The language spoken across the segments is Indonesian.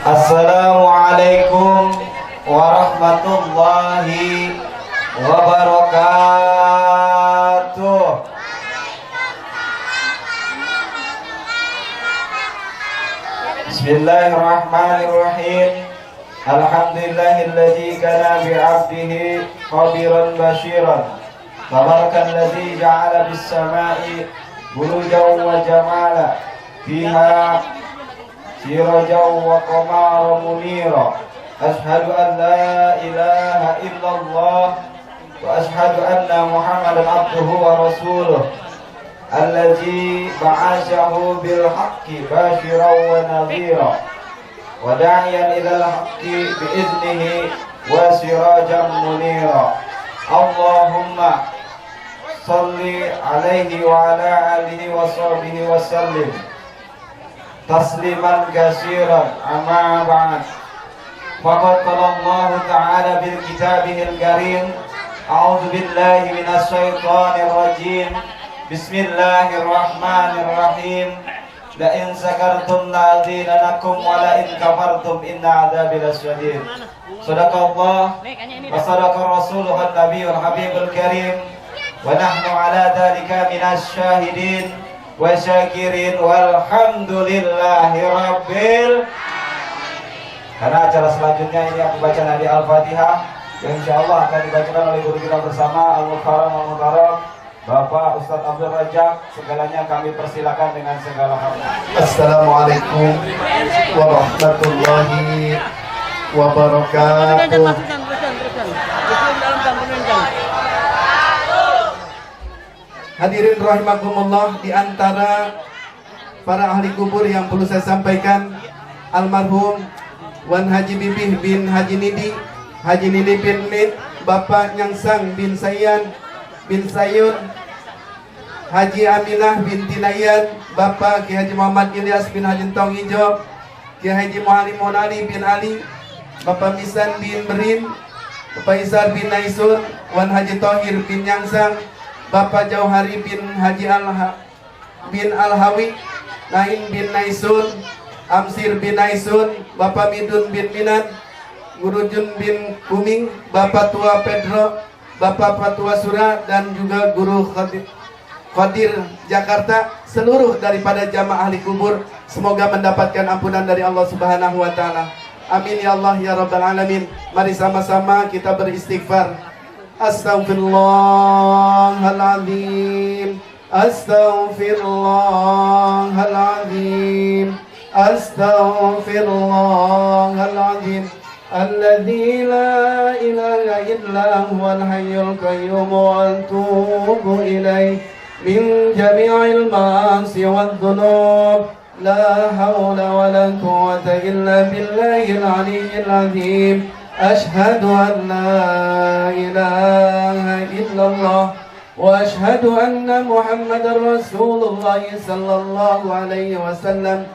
Assalamualaikum warahmatullahi wabarakatuh. Bismillahirrahmanirrahim. Alhamdulillahilladzi kana bi'abdihi khabiran basyiran. Tabarakalladzi ja'ala bis-sama'i burujan wa jamala fiha sirajan wa qamaran munira. Ashhadu an la ilaha illallah wa ashhadu anna Muhammadan abduhu wa rasuluh alladzi ba'athahu bil haqqi basyiran wa nadhira wa da'iyan ilal haqqi bi idnihi wa sirajan munira. Allahumma salli alaihi wa ala alihi wa sahbihi wa sallim tasliman katsiran. Amma ba'd. Faqad qala Allah ta'ala bil kitabihil karim. A'udzu billahi minasy syaithanir rajim. Bismillahirrahmanirrahim. La in sakartum la'azinanakum wa la in kafartum inna 'adzabi lasyadid. Sadaqallah wa sadaqa rasuluhun nabiyul habibul karim. Wa nahnu 'ala dzalika minasy syahidin wa syakirin walhamdulillahi rabbil. Karena acara selanjutnya ini aku baca Nabi Al-Fatihah yang insyaallah akan dibacakan oleh guru kita bersama Al-Mukarram Al-Mukarram Bapak Ustadz Abdul Rajak. Segalanya kami persilakan dengan segala hormat. Assalamualaikum warahmatullahi wabarakatuh. Hadirin rahimakumullah, di antara para ahli kubur yang perlu saya sampaikan, almarhum Wan Haji Bibih bin Haji Nidi, Haji Nidi bin Nid, Bapak Nyangsang bin Sayan bin Sayun, Haji Aminah bin Tinayan, Bapak Ki Haji Muhammad Ilyas bin Haji Tong Ijo, Ki Haji Muhammad Monali bin Ali, Bapak Misan bin Berin, Bapak Isar bin Naisun, Wan Haji Tohir bin Nyangsang, Bapak Jauhari bin Haji bin Al-Hawi, Naim bin Naisun, Amsir bin Naisun, Bapak Midun bin Minan, Guru Jun bin Kuming, Bapak Tua Pedro, Bapak Patua Surah, dan juga Guru Qadir Jakarta, seluruh daripada jamaah ahli kubur, semoga mendapatkan ampunan dari Allah Subhanahu wa taala. Amin ya Allah ya rabbal alamin. Mari sama-sama kita beristighfar. Astaghfirullahaladzim, astaghfirullahaladzim, astaghfirullahaladzim. Alladzi la ilaha illa huwal hayyul qayyum wa atubu ilaih min jami'il ma'asi wad dhunub. La hawla wa la quwwata illa billahil aliyyil azim. Ashhadu an la ilaha illallah wa ashhadu anna Muhammadar Rasulullah sallallahu alaihi wasallam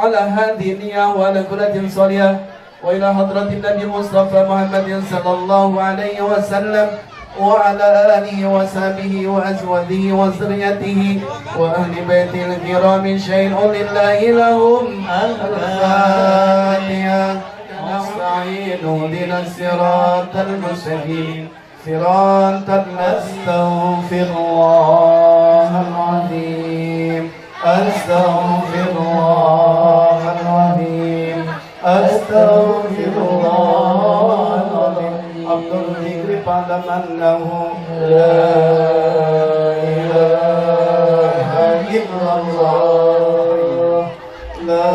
ala hadhihi niyyah wa ala kullatin shalihah wa ila hadratin Nabi Mustafa Muhammadin sallallahu alaihi wasallam wa ala alihi wa sahbihi wa azwajihi wa zurriyyatihi wa ahli baitil kiramin syai'un lillahi lahum al-Fatihah. نستعين اهدنا الصراط المستقيم صراط أستغفر الله العظيم أستغفر الله العظيم أستغفر الله العظيم. عبد الذكر فاعلم أنه لا إله إلا الله لا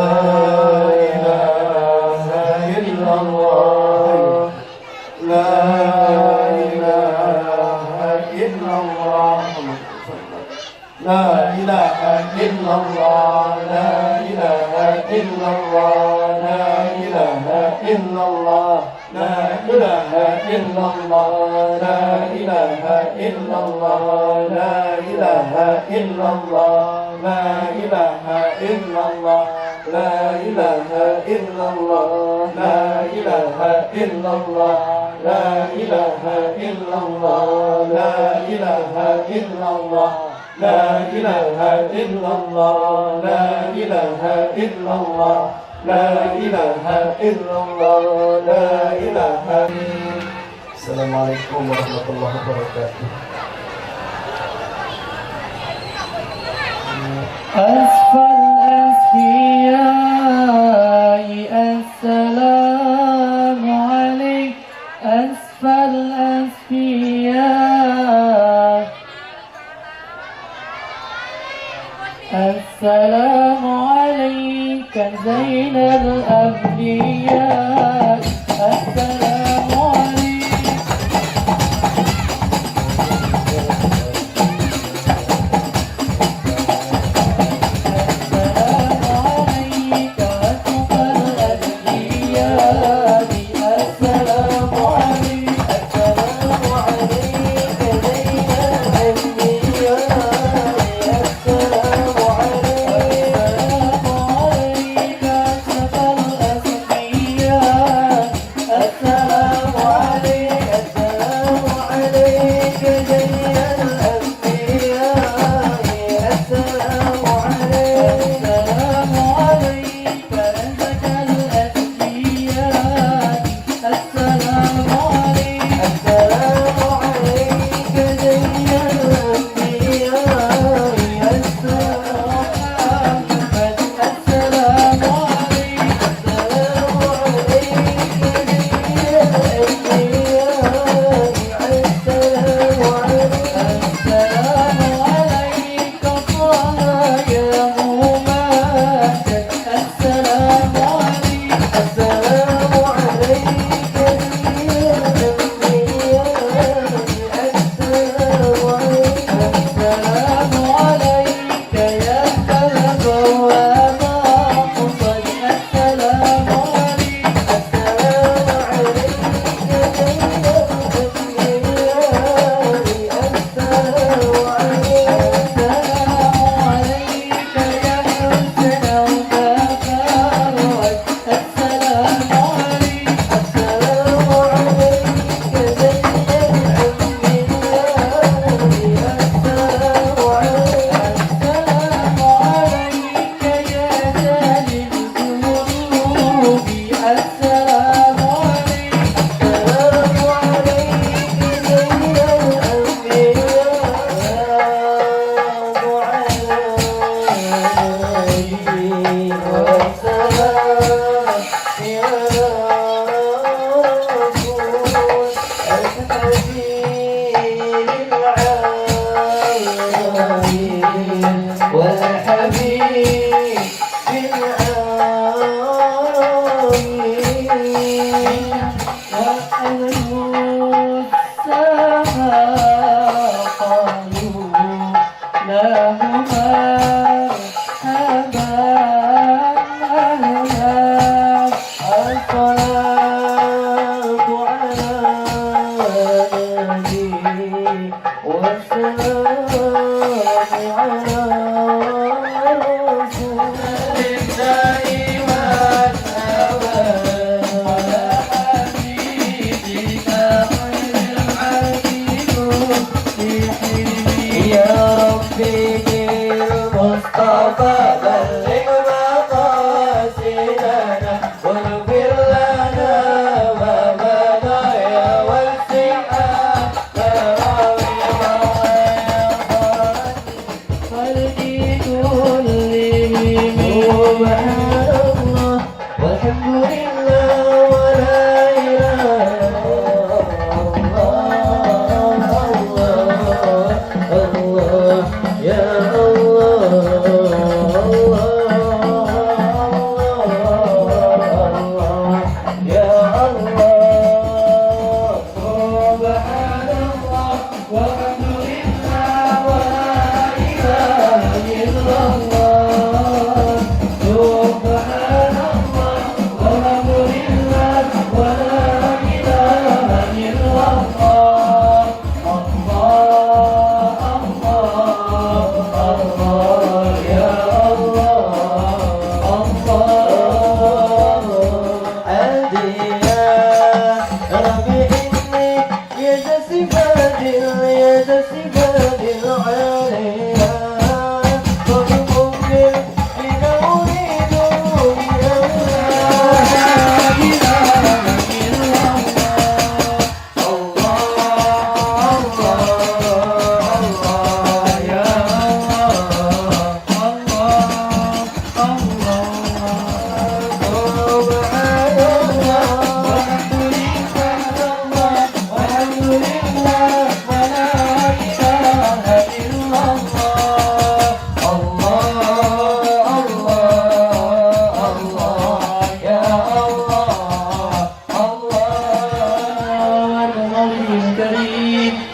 لا إله إلا الله لا إله إلا الله لا إله إلا الله لا إله إلا الله لا إله إلا الله لا إله إلا الله لا إله إلا الله لا إله إلا الله لا إله إلا الله لا إله إلا الله لا إله إلا الله لا إله إلا الله لا إله إلا الله لا إله إلا الله لا إله. Assalamualaikum warahmatullahi wabarakatuh. أسفل أسفياء السلام عليك أسفل أسفياء السلام عليك زين الأنبياء السلام عليك السلام عليك أتقى الأنبياء السلام عليك السلام عليك زين الأنبياء السلام عليك أتقى الأنبياء السلام عليك السلام عليك زين الأنبياء السلام عليك السلام عليك أزكى الأنبياء السلام عليك السلام عليك زين الأنبياء السلام السلام عليك السلام عليك السلام عليك السلام عليك طه يا مماجد السلام عليك السلام عليك السلام عليك يا قلب وما قصد السلام عليك السلام عليك السلام عليك يا حسن وكفارك السلام عليك السلام عليك يا زين القلوب السلام عليك السلام عليك زين الأنبياء والسلام يا رسول الحبيب العالمين والحبيب العالمين وأهل السماء قالوا لهما مرحبا أهلا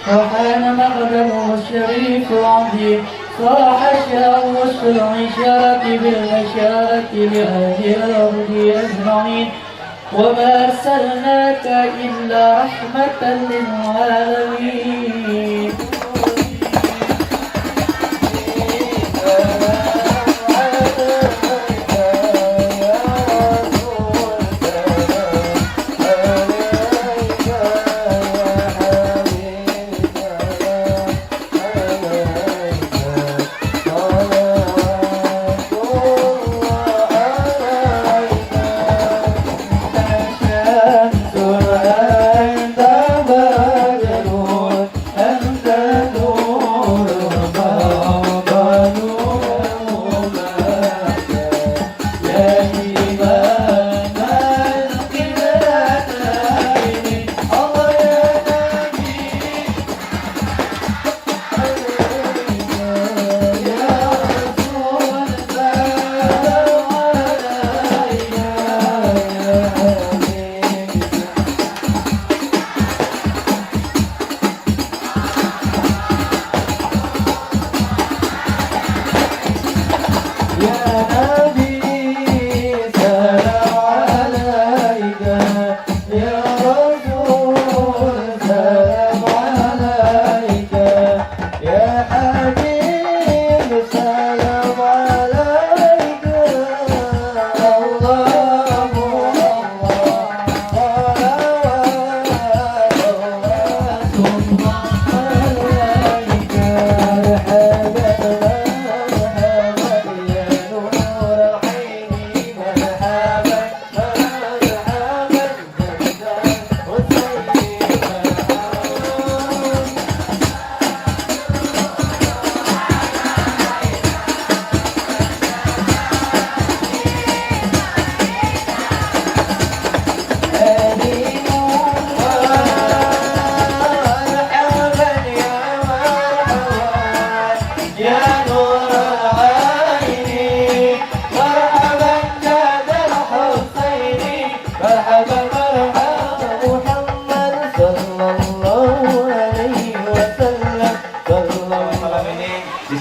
وحان مقدمه الشريف العظيم صاح الشهر العشرة بالبشارة لأهل الأرض أجمعين وما أرسلناك إلا رحمة للعالمين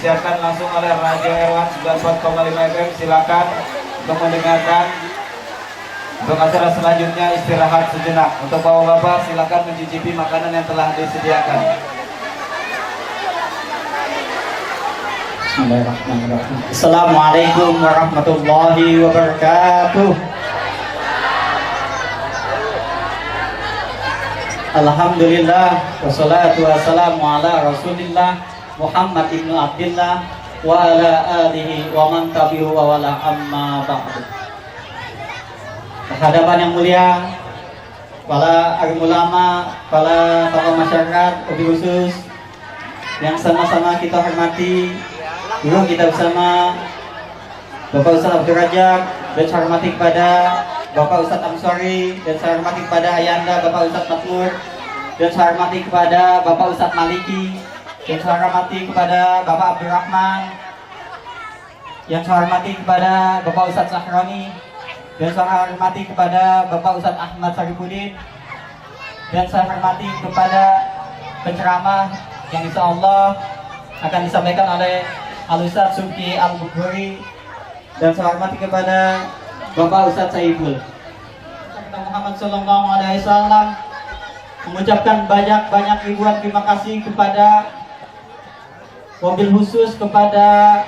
disiarkan langsung oleh Radio Erwan 94,5 FM. Silakan untuk mendengarkan. Untuk acara selanjutnya istirahat sejenak. Untuk bapak-bapak silakan mencicipi makanan yang telah disediakan. Bismillahirrahmanirrahim. Assalamualaikum warahmatullahi wabarakatuh. Alhamdulillah wassalatu wassalamu ala Rasulillah Muhammad ibnu Abdillah wa ala alihi wa man tabi'u wa wala amma ba'du. Hadapan yang mulia, para alim ulama, para tokoh masyarakat, lebih khusus yang sama-sama kita hormati, guru kita bersama Bapak Ustadz Abdul Rajab, dan saya hormati kepada Bapak Ustadz Amsori, dan saya hormati kepada Ayanda Bapak Ustadz Makmur, dan saya hormati kepada Bapak Ustadz Maliki, yang saya hormati kepada Bapak Abdul Rahman, yang saya hormati kepada Bapak Ustadz Sahroni, dan saya hormati kepada Bapak Ustadz Ahmad Sarifudin, dan saya hormati kepada penceramah yang insya Allah akan disampaikan oleh Al-Ustadz Subki Al-Bukhari, dan saya hormati kepada Bapak Ustadz Saiful. Kita Muhammad Sallallahu Alaihi Wasallam mengucapkan banyak ribuan terima kasih kepada wabil khusus kepada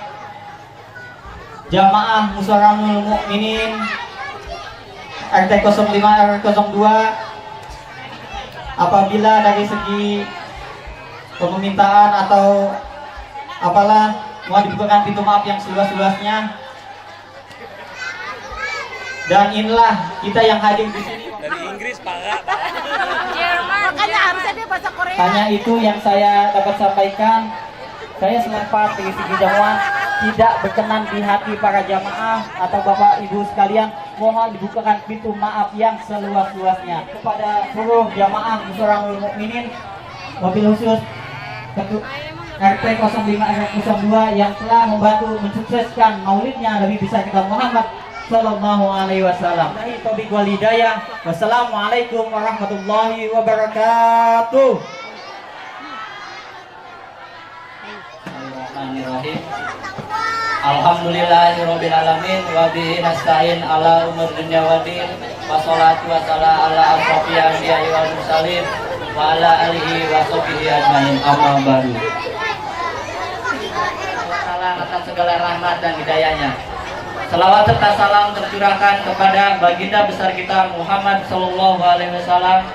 Jamaah Musyawarahul Mukminin RT 05 RT 02. Apabila dari segi permintaan atau apalah mau dibukakan pintu maaf yang seluas-luasnya. Dan inilah kita yang hadir di sini. Dari Inggris, Pak. Makanya harusnya dia bahasa Korea. Hanya itu yang saya dapat sampaikan. Saya sempat dari segi jamuan tidak berkenan di hati para jamaah atau Bapak Ibu sekalian, mohon dibukakan pintu maaf yang seluas-luasnya kepada seluruh jamaah Musyawarah Mukminin, mobil khusus RT 05 RT 02 yang telah membantu mensukseskan maulidnya Nabi besar kita Muhammad Sallallahu Alaihi Wasallam. Taufiq wal hidayah. Wassalamualaikum warahmatullahi wabarakatuh. Bismillahirrahmanirrahim. Alhamdulillahirabbil alamin wa bihi nasta'in ala umur dunya waddin. Wassalatu wassalamu ala asrofil anbiya'i wal mursalin wa ala alihi wa sahbihi ajmain. Amma ba'du. Salam atas segala rahmat dan hidayahnya. Selawat serta salam tercurahkan kepada baginda besar kita Muhammad Sallallahu Alaihi Wasallam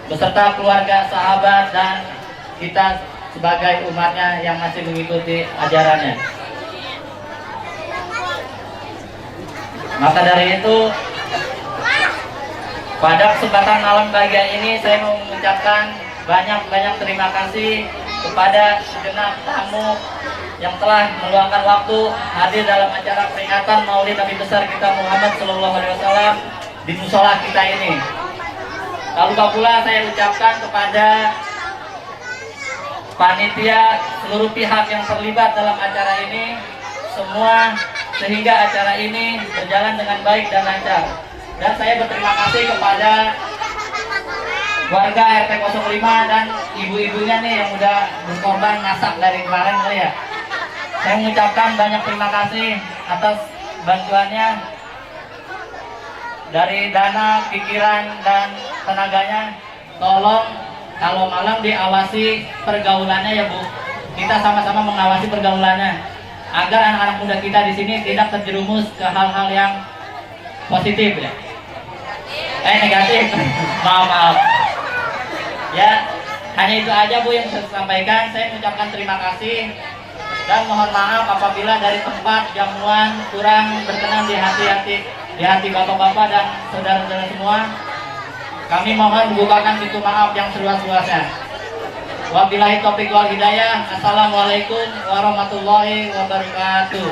beserta keluarga, sahabat, dan kita sebagai umatnya yang masih mengikuti ajarannya. Maka dari itu, pada kesempatan malam bahagia ini saya mau mengucapkan banyak-banyak terima kasih kepada segenap tamu yang telah meluangkan waktu hadir dalam acara peringatan Maulid Nabi besar kita Muhammad Sallallahu Alaihi Wasallam di musola kita ini. Lalu pula saya ucapkan kepada panitia, seluruh pihak yang terlibat dalam acara ini semua, sehingga acara ini berjalan dengan baik dan lancar. Dan saya berterima kasih kepada warga RT 05 dan ibu-ibunya nih yang udah berkorban masak dari kemarin kali ya. Saya mengucapkan banyak terima kasih atas bantuannya dari dana, pikiran, dan tenaganya. Tolong kalau malam diawasi pergaulannya ya Bu. Kita sama-sama mengawasi pergaulannya agar anak-anak muda kita di sini tidak terjerumus ke hal-hal yang positif ya. Negatif. Maaf. Ya, hanya itu aja Bu yang saya sampaikan. Saya mengucapkan terima kasih dan mohon maaf apabila dari tempat jamuan kurang berkenan di hati bapak-bapak dan saudara-saudara semua. Kami mohon dibukakan pintu maaf yang seluas-luasnya. Wabillahi taufiq wal hidayah. Assalamualaikum warahmatullahi wabarakatuh.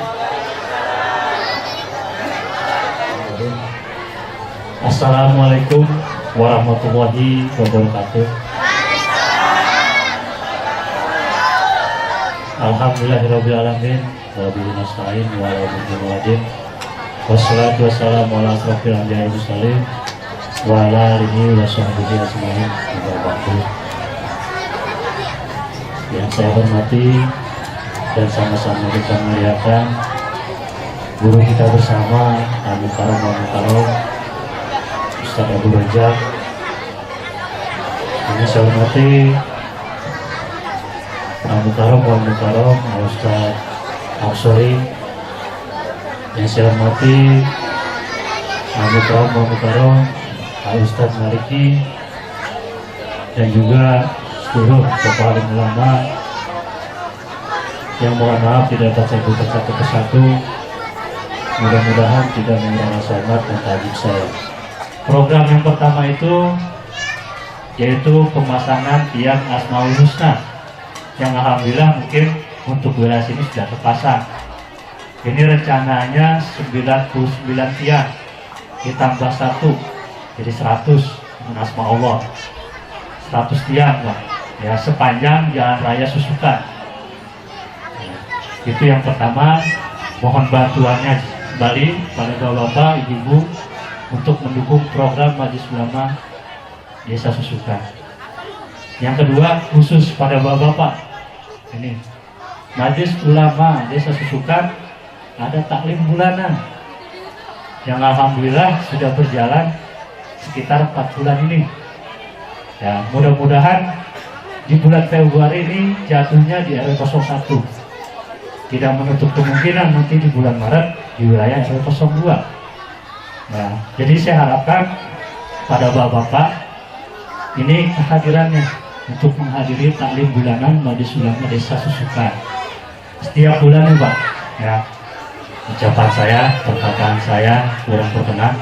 Assalamualaikum warahmatullahi wabarakatuh. Alhamdulillahirabbil alamin wa bihi nasta'in wa ala umuri wadin. Wassalatu wassalamu ala asrofil anbiya'i wal mursalin wa ala alihi wa sahbihi ajmain. Yang saya hormati dan sama-sama kita muliakan guru kita bersama Al-Mukarram Ustaz Abu Rajab. Ini saya hormati Al-Mukarram Ustaz Aksori. Yang saya hormati Al-Mukarram Ustaz Maliki, dan juga seluruh kepala ulama yang mohon maaf tidak dapat saya buka satu persatu. Mudah-mudahan tidak mengurangi rasa hormat dan takjub saya. Program yang pertama itu yaitu pemasangan tiang Asmaul Husna, yang alhamdulillah mungkin untuk wilayah sini sudah terpasang. Ini rencananya 99 tiang ditambah 1 jadi 100 dengan asma Allah, 100 tiang Pak ya, sepanjang jalan raya Susukan ya, itu yang pertama. Mohon bantuannya kembali pada bapak-bapak, ibu-ibu untuk mendukung program Majelis Ulama Desa Susukan. Yang kedua khusus pada bapak-bapak, ini Majelis Ulama Desa Susukan ada taklim bulanan yang alhamdulillah sudah berjalan sekitar 4 bulan ini ya. Mudah-mudahan di bulan Februari ini jatuhnya di RW 01, tidak menutup kemungkinan nanti di bulan Maret di wilayah RW 02 ya. Jadi saya harapkan pada bapak-bapak ini kehadirannya untuk menghadiri taklim bulanan Majelis Ulama Desa Susukan setiap bulan Pak ya. Ucapan saya, perkataan saya kurang berkenan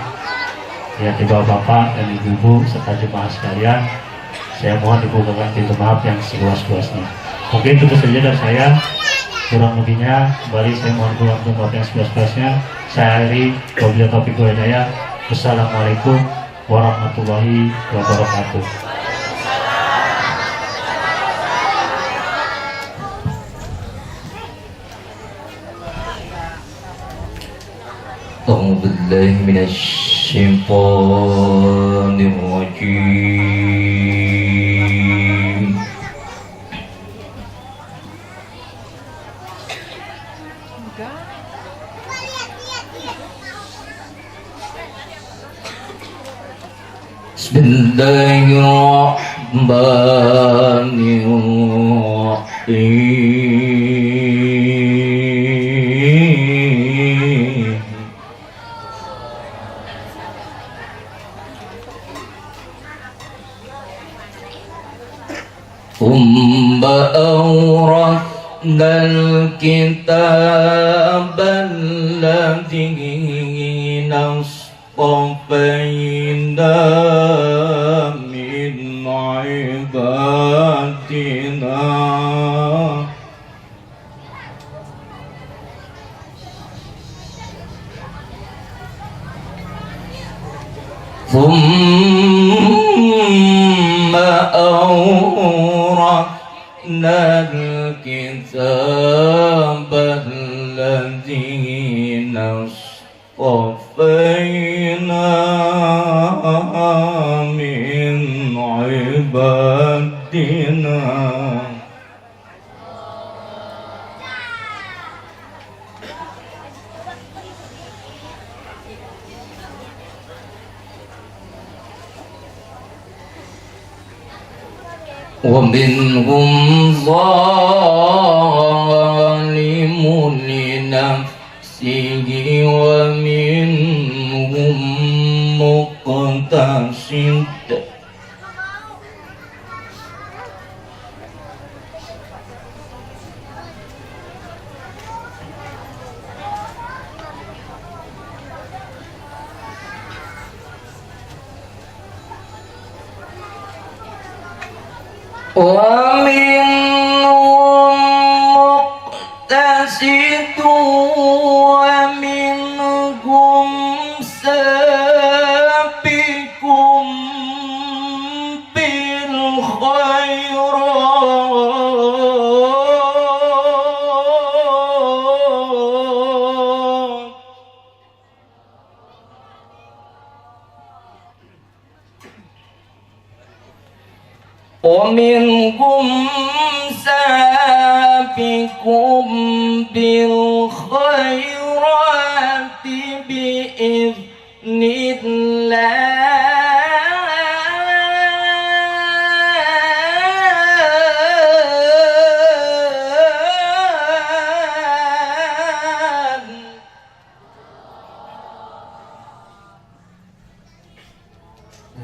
ya, di bapak-bapak dan ibu-ibu serta jemaah sekalian, saya mohon dibukakan pintu maaf yang seluas-luasnya. Mungkin itu saja dari saya. Kurang lebihnya kembali saya mohon maaf yang sebelas-belasnya. Saya akhiri, wabillahi taufiq wal hidayah. Wassalamualaikum warahmatullahi wabarakatuh. أعوذ بالله من الشيطان الرجيم بسم الله الرحمن الرحيم ثم أورثنا الكتاب الذين اصطفينا من عبادنا ثم أورثنا الكتاب الذين اصطفينا من عبادنا ومنهم ظالم لنفسه ومنهم مقتصد ومنهم مقتصد ومنهم سابق بالخيرات ومنهم سابق بالخيرات بإذن الله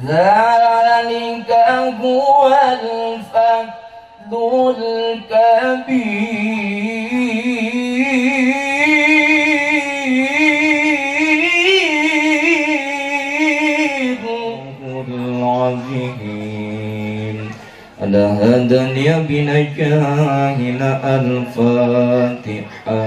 ذلك هو الفضل الكبير العظيم على هدني بنجاهنا الفاتحة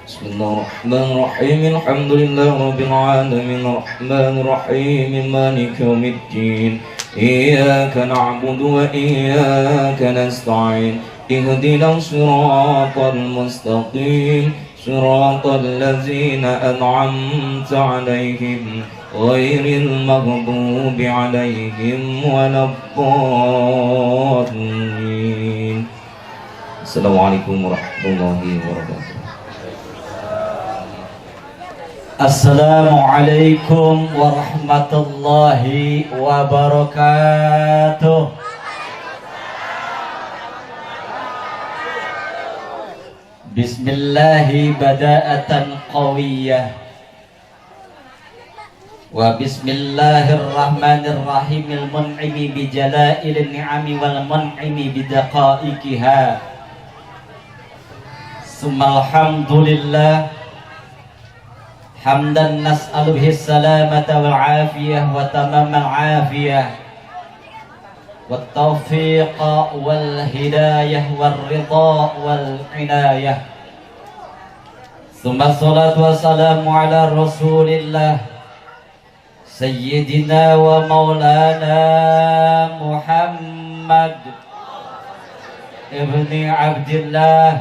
بسم الله الرحمن الرحيم الحمد لله رب العالمين الرحمن الرحيم مالك يوم الدين إياك نعبد وإياك نستعين اهدنا الصراط المستقيم صراط الذين أنعمت عليهم غير المغضوب عليهم ولا الضالين السلام عليكم ورحمة الله وبركاته. Assalamualaikum warahmatullahi wabarakatuh. Bismillahi bada'atan qawiyah wa bismillahirrahmanirrahim al-mun'imi bi jala'il ni'ami wal mun'imi bi daqa'iqiha summa alhamdulillah hamdan nas'alu bihi salamata wal afiyah wa tamamal afiyah والتوفيق والهداية والرضا والعناية. ثم الصلاة والسلام على رسول الله سيدنا ومولانا محمد ابن عبد الله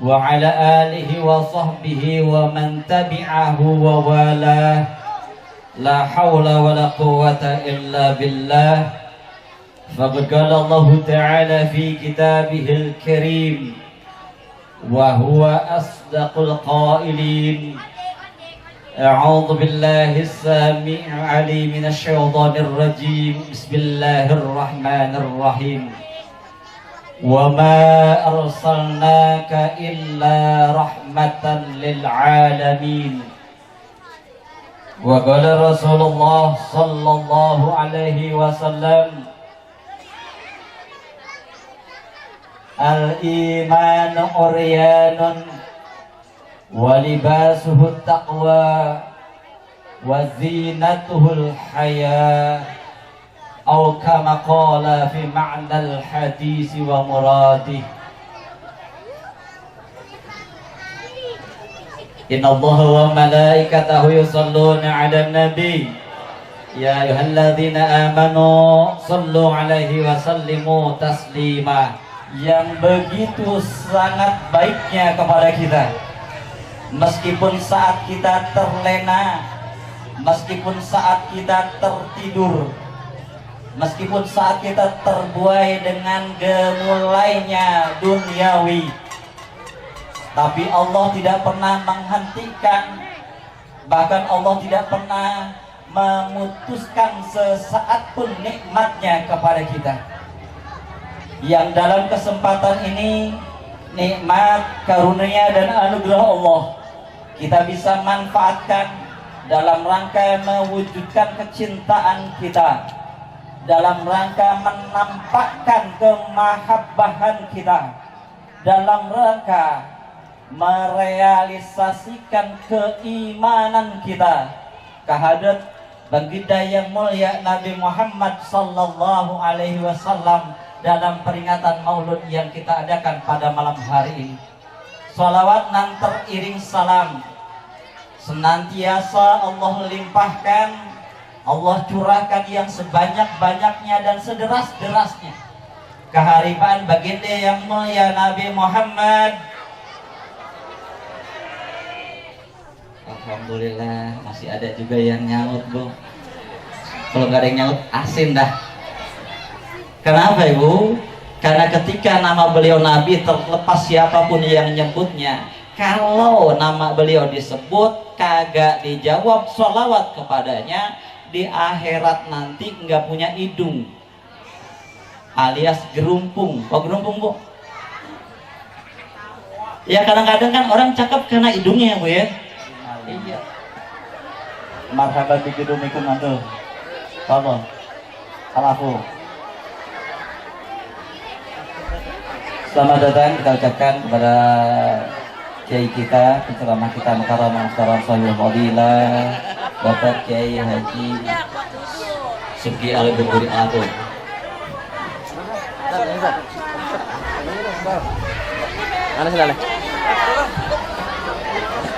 وعلى آله وصحبه ومن تبعه ووالاه. لا حول ولا قوة إلا بالله. فقد قال الله تعالى في كتابه الكريم وهو أصدق القائلين: أعوذ بالله السميع العليم من الشيطان الرجيم. بسم الله الرحمن الرحيم. وما أرسلناك إلا رحمة للعالمين. وقال رسول الله صلى الله عليه وسلم: الإيمان عريان ولباسه التقوى وزينته الحياة، أو كما قال في معنى الحديث ومراده. إن الله وملائكته يصلون على النبي يا أيها الذين آمنوا صلوا عليه وسلموا تسليما. Yang begitu sangat baiknya kepada kita, meskipun saat kita terlena, meskipun saat kita tertidur, meskipun saat kita terbuai dengan gemulainya duniawi, tapi Allah tidak pernah menghentikan, bahkan Allah tidak pernah memutuskan sesaat pun nikmatnya kepada kita. Yang dalam kesempatan ini, nikmat, karunia dan anugerah Allah kita bisa manfaatkan dalam rangka mewujudkan kecintaan kita, dalam rangka menampakkan kemahabbahan kita, dalam rangka merealisasikan keimanan kita kehadrat baginda yang mulia Nabi Muhammad sallallahu alaihi wasallam dalam peringatan Maulud yang kita adakan pada malam hari ini. Salawat nan teriring salam senantiasa Allah limpahkan, Allah curahkan yang sebanyak-banyaknya dan sederas-derasnya keharibaan baginda yang mulia Nabi Muhammad. Alhamdulillah masih ada juga yang nyaut, Bu. Kalau nggak ada yang nyaut, asin dah. Kenapa, Ibu? Karena ketika nama beliau Nabi, terlepas siapapun yang nyebutnya, kalau nama beliau disebut kagak dijawab sholawat kepadanya, di akhirat nanti nggak punya hidung, alias gerumpung. Oh, gerumpung, Bu? Ya kadang-kadang kan orang cakep karena hidungnya, Bu, ya. Iya. Marhaban bi gedumikum antum. Tolong. Alafu. Selamat datang kita ucapkan kepada Kiai kita, penceramah kita Mukarramah Mustaram Sahibul Fadilah Bapak Kiai Haji Subki Ali Bukuri Agung.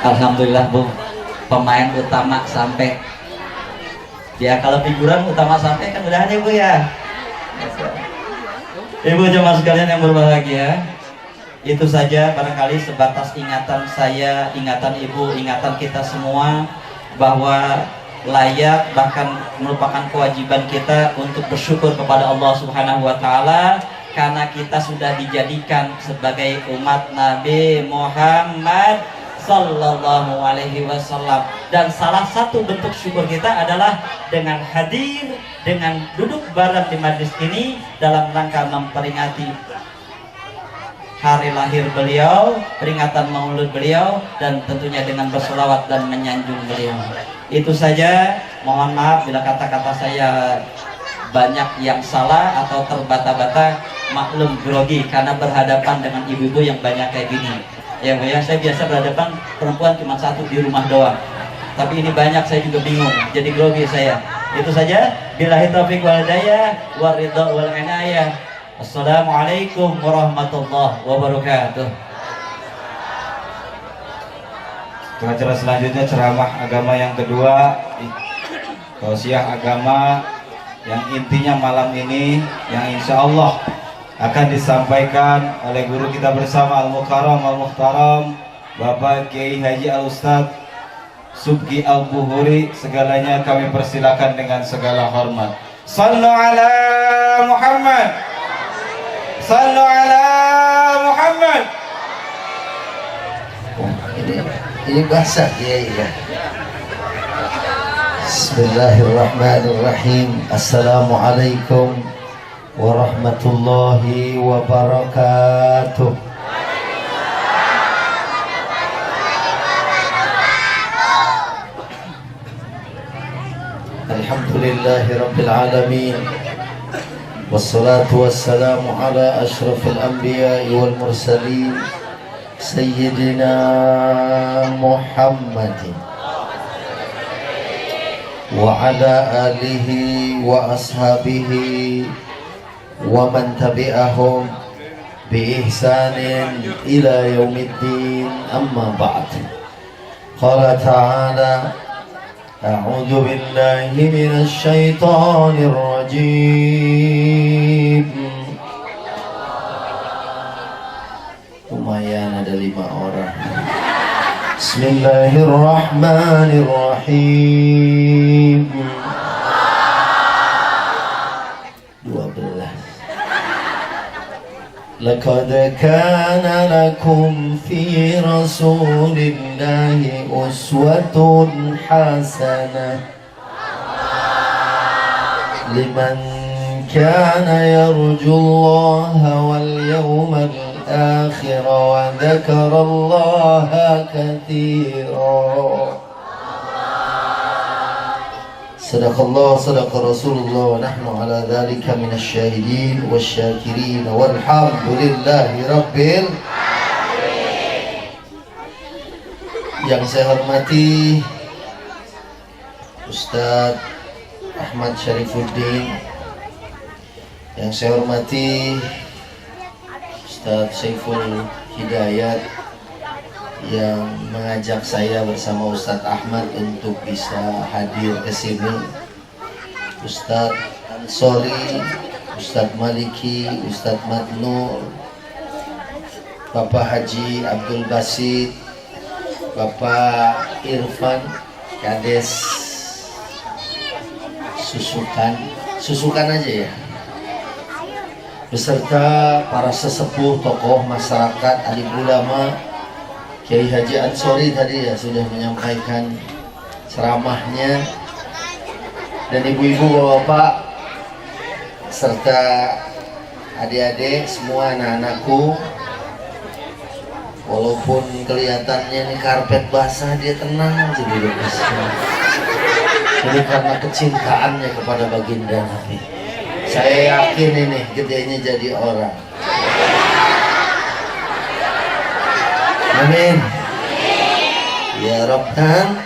Alhamdulillah, Bu, pemain utama sampai. Ya kalau figuran utama sampai kan udah ada, Bu, ya. Ibu jemaah sekalian yang berbahagia, itu saja barangkali sebatas ingatan saya, ingatan Ibu, ingatan kita semua bahwa layak bahkan merupakan kewajiban kita untuk bersyukur kepada Allah Subhanahu wa taala karena kita sudah dijadikan sebagai umat Nabi Muhammad sallallahu alaihi wasallam, dan salah satu bentuk syukur kita adalah dengan hadir, dengan duduk bareng di majlis ini dalam rangka memperingati hari lahir beliau, peringatan maulud beliau, dan tentunya dengan berselawat dan menyanjung beliau. Itu saja, mohon maaf bila kata-kata saya banyak yang salah atau terbata-bata, maklum grogi karena berhadapan dengan ibu-ibu yang banyak kayak gini. Ya, Bu, ya, saya biasa berhadapan perempuan cuma satu di rumah doang. Tapi ini banyak, saya juga bingung, jadi grogi saya. Itu saja. Billahi taufiq wal hidayah wa ridha wal inayah. Assalamualaikum warahmatullahi wabarakatuh. Acara selanjutnya ceramah agama yang kedua, tausiah agama yang intinya malam ini yang insya Allah akan disampaikan oleh guru kita bersama Al-Mukarram Al-Muhtaram Bapak Kiai Haji Al-Ustadz Subki Al-Buhuri. Segalanya kami persilakan dengan segala hormat. Sallu ala Muhammad, sallu ala Muhammad. Ini bahasa ya. Bismillahirrahmanirrahim. Assalamualaikum warahmatullahi wabarakatuh. Alhamdulillahi rabbil alamin. Wassalatu wassalamu ala ashrafil anbiya'i wal mursalin Sayyidina Muhammadin wa ala alihi wa ashabihi wa man tabi'ahum bi ihsanin ila yaumiddin, amma ba'd. Qala ta'ala a'udzu billahi minasy syaithanir rajim. Lumayan ada 5 orang. Bismillahirrahmanirrahim. 12. Laqad kana lakum fi rasulillahi uswatun hasanah liman kana yarjullaha wal yawmal akhir wa dzakarallaha katsiran. Sadaqallah, sadaqa Rasulullah, wa nahnu ala dzalika minasy syahidin wasyakirin walhamdulillahi rabbil alamin. Yang saya hormati Ustadz Ahmad Syarifuddin, yang saya hormati Ustadz Saiful Hidayat yang mengajak saya bersama Ustadz Ahmad untuk bisa hadir ke sini, Ustadz Ansori, Ustadz Maliki, Ustadz Madnur, Bapak Haji Abdul Basit, Bapak Irfan, Kades Susukan aja ya, beserta para sesepuh, tokoh masyarakat, alim ulama. Kiai Haji Ansori tadi ya sudah menyampaikan ceramahnya, dan ibu-ibu, bapak, serta adik-adik semua, anak-anakku. Walaupun kelihatannya ini karpet basah, dia tenang aja di rumah. Ini karena kecintaannya kepada baginda Nabi. Saya yakin ini gedenya jadi orang. Amin. Ya Rabbana.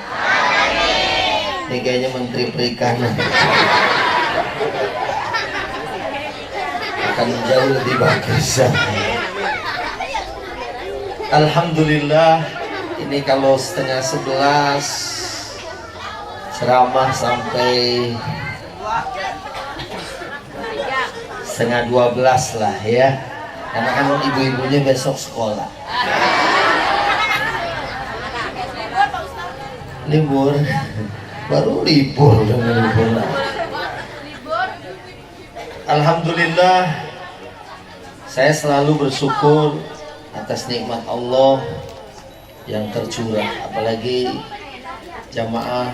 Ini kayaknya Menteri Perikanan. Akan jauh lebih bagus. Alhamdulillah, ini kalau 10:30 ceramah sampai 11:30 lah ya, karena kan ibu-ibunya besok sekolah. Libur, baru libur dengan libur lah. Alhamdulillah, saya selalu bersyukur atas nikmat Allah yang tercurah, apalagi jamaah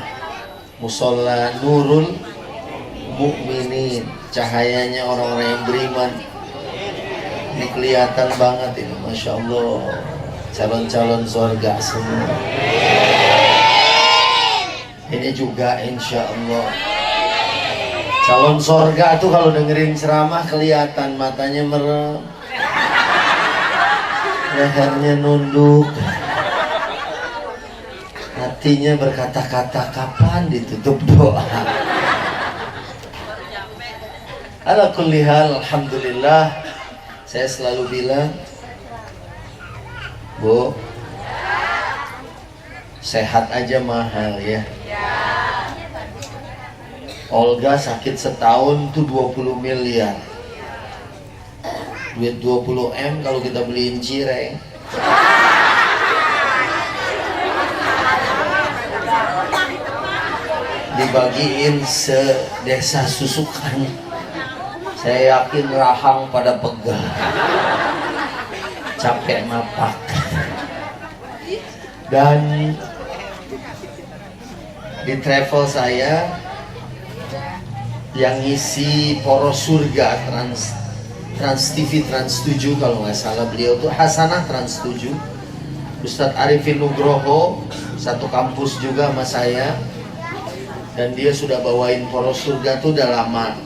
Musola Nurul Mukminin, cahayanya orang-orang yang beriman. Ini kelihatan banget ini, Masya Allah, calon-calon surga semua. Ini juga insya Allah calon surga tuh kalau dengerin ceramah kelihatan matanya merem, lehernya nunduk, hatinya berkata-kata kapan ditutup doa. Ala kulli hal, alhamdulillah. Saya selalu bilang, Bu, sehat aja mahal ya. Olga sakit setahun tuh 20 miliar. Duit 20 M kalau kita beliin cireng. Dibagiin sedesa susukan. Saya yakin rahang pada pegal, capek napak. Dan di travel saya yang ngisi Poros Surga Trans TV Trans 7 kalau nggak salah, beliau tuh Hasanah Trans 7, Ustadz Arifin Nugroho satu kampus juga sama saya, dan dia sudah bawain Poros Surga tuh udah lama.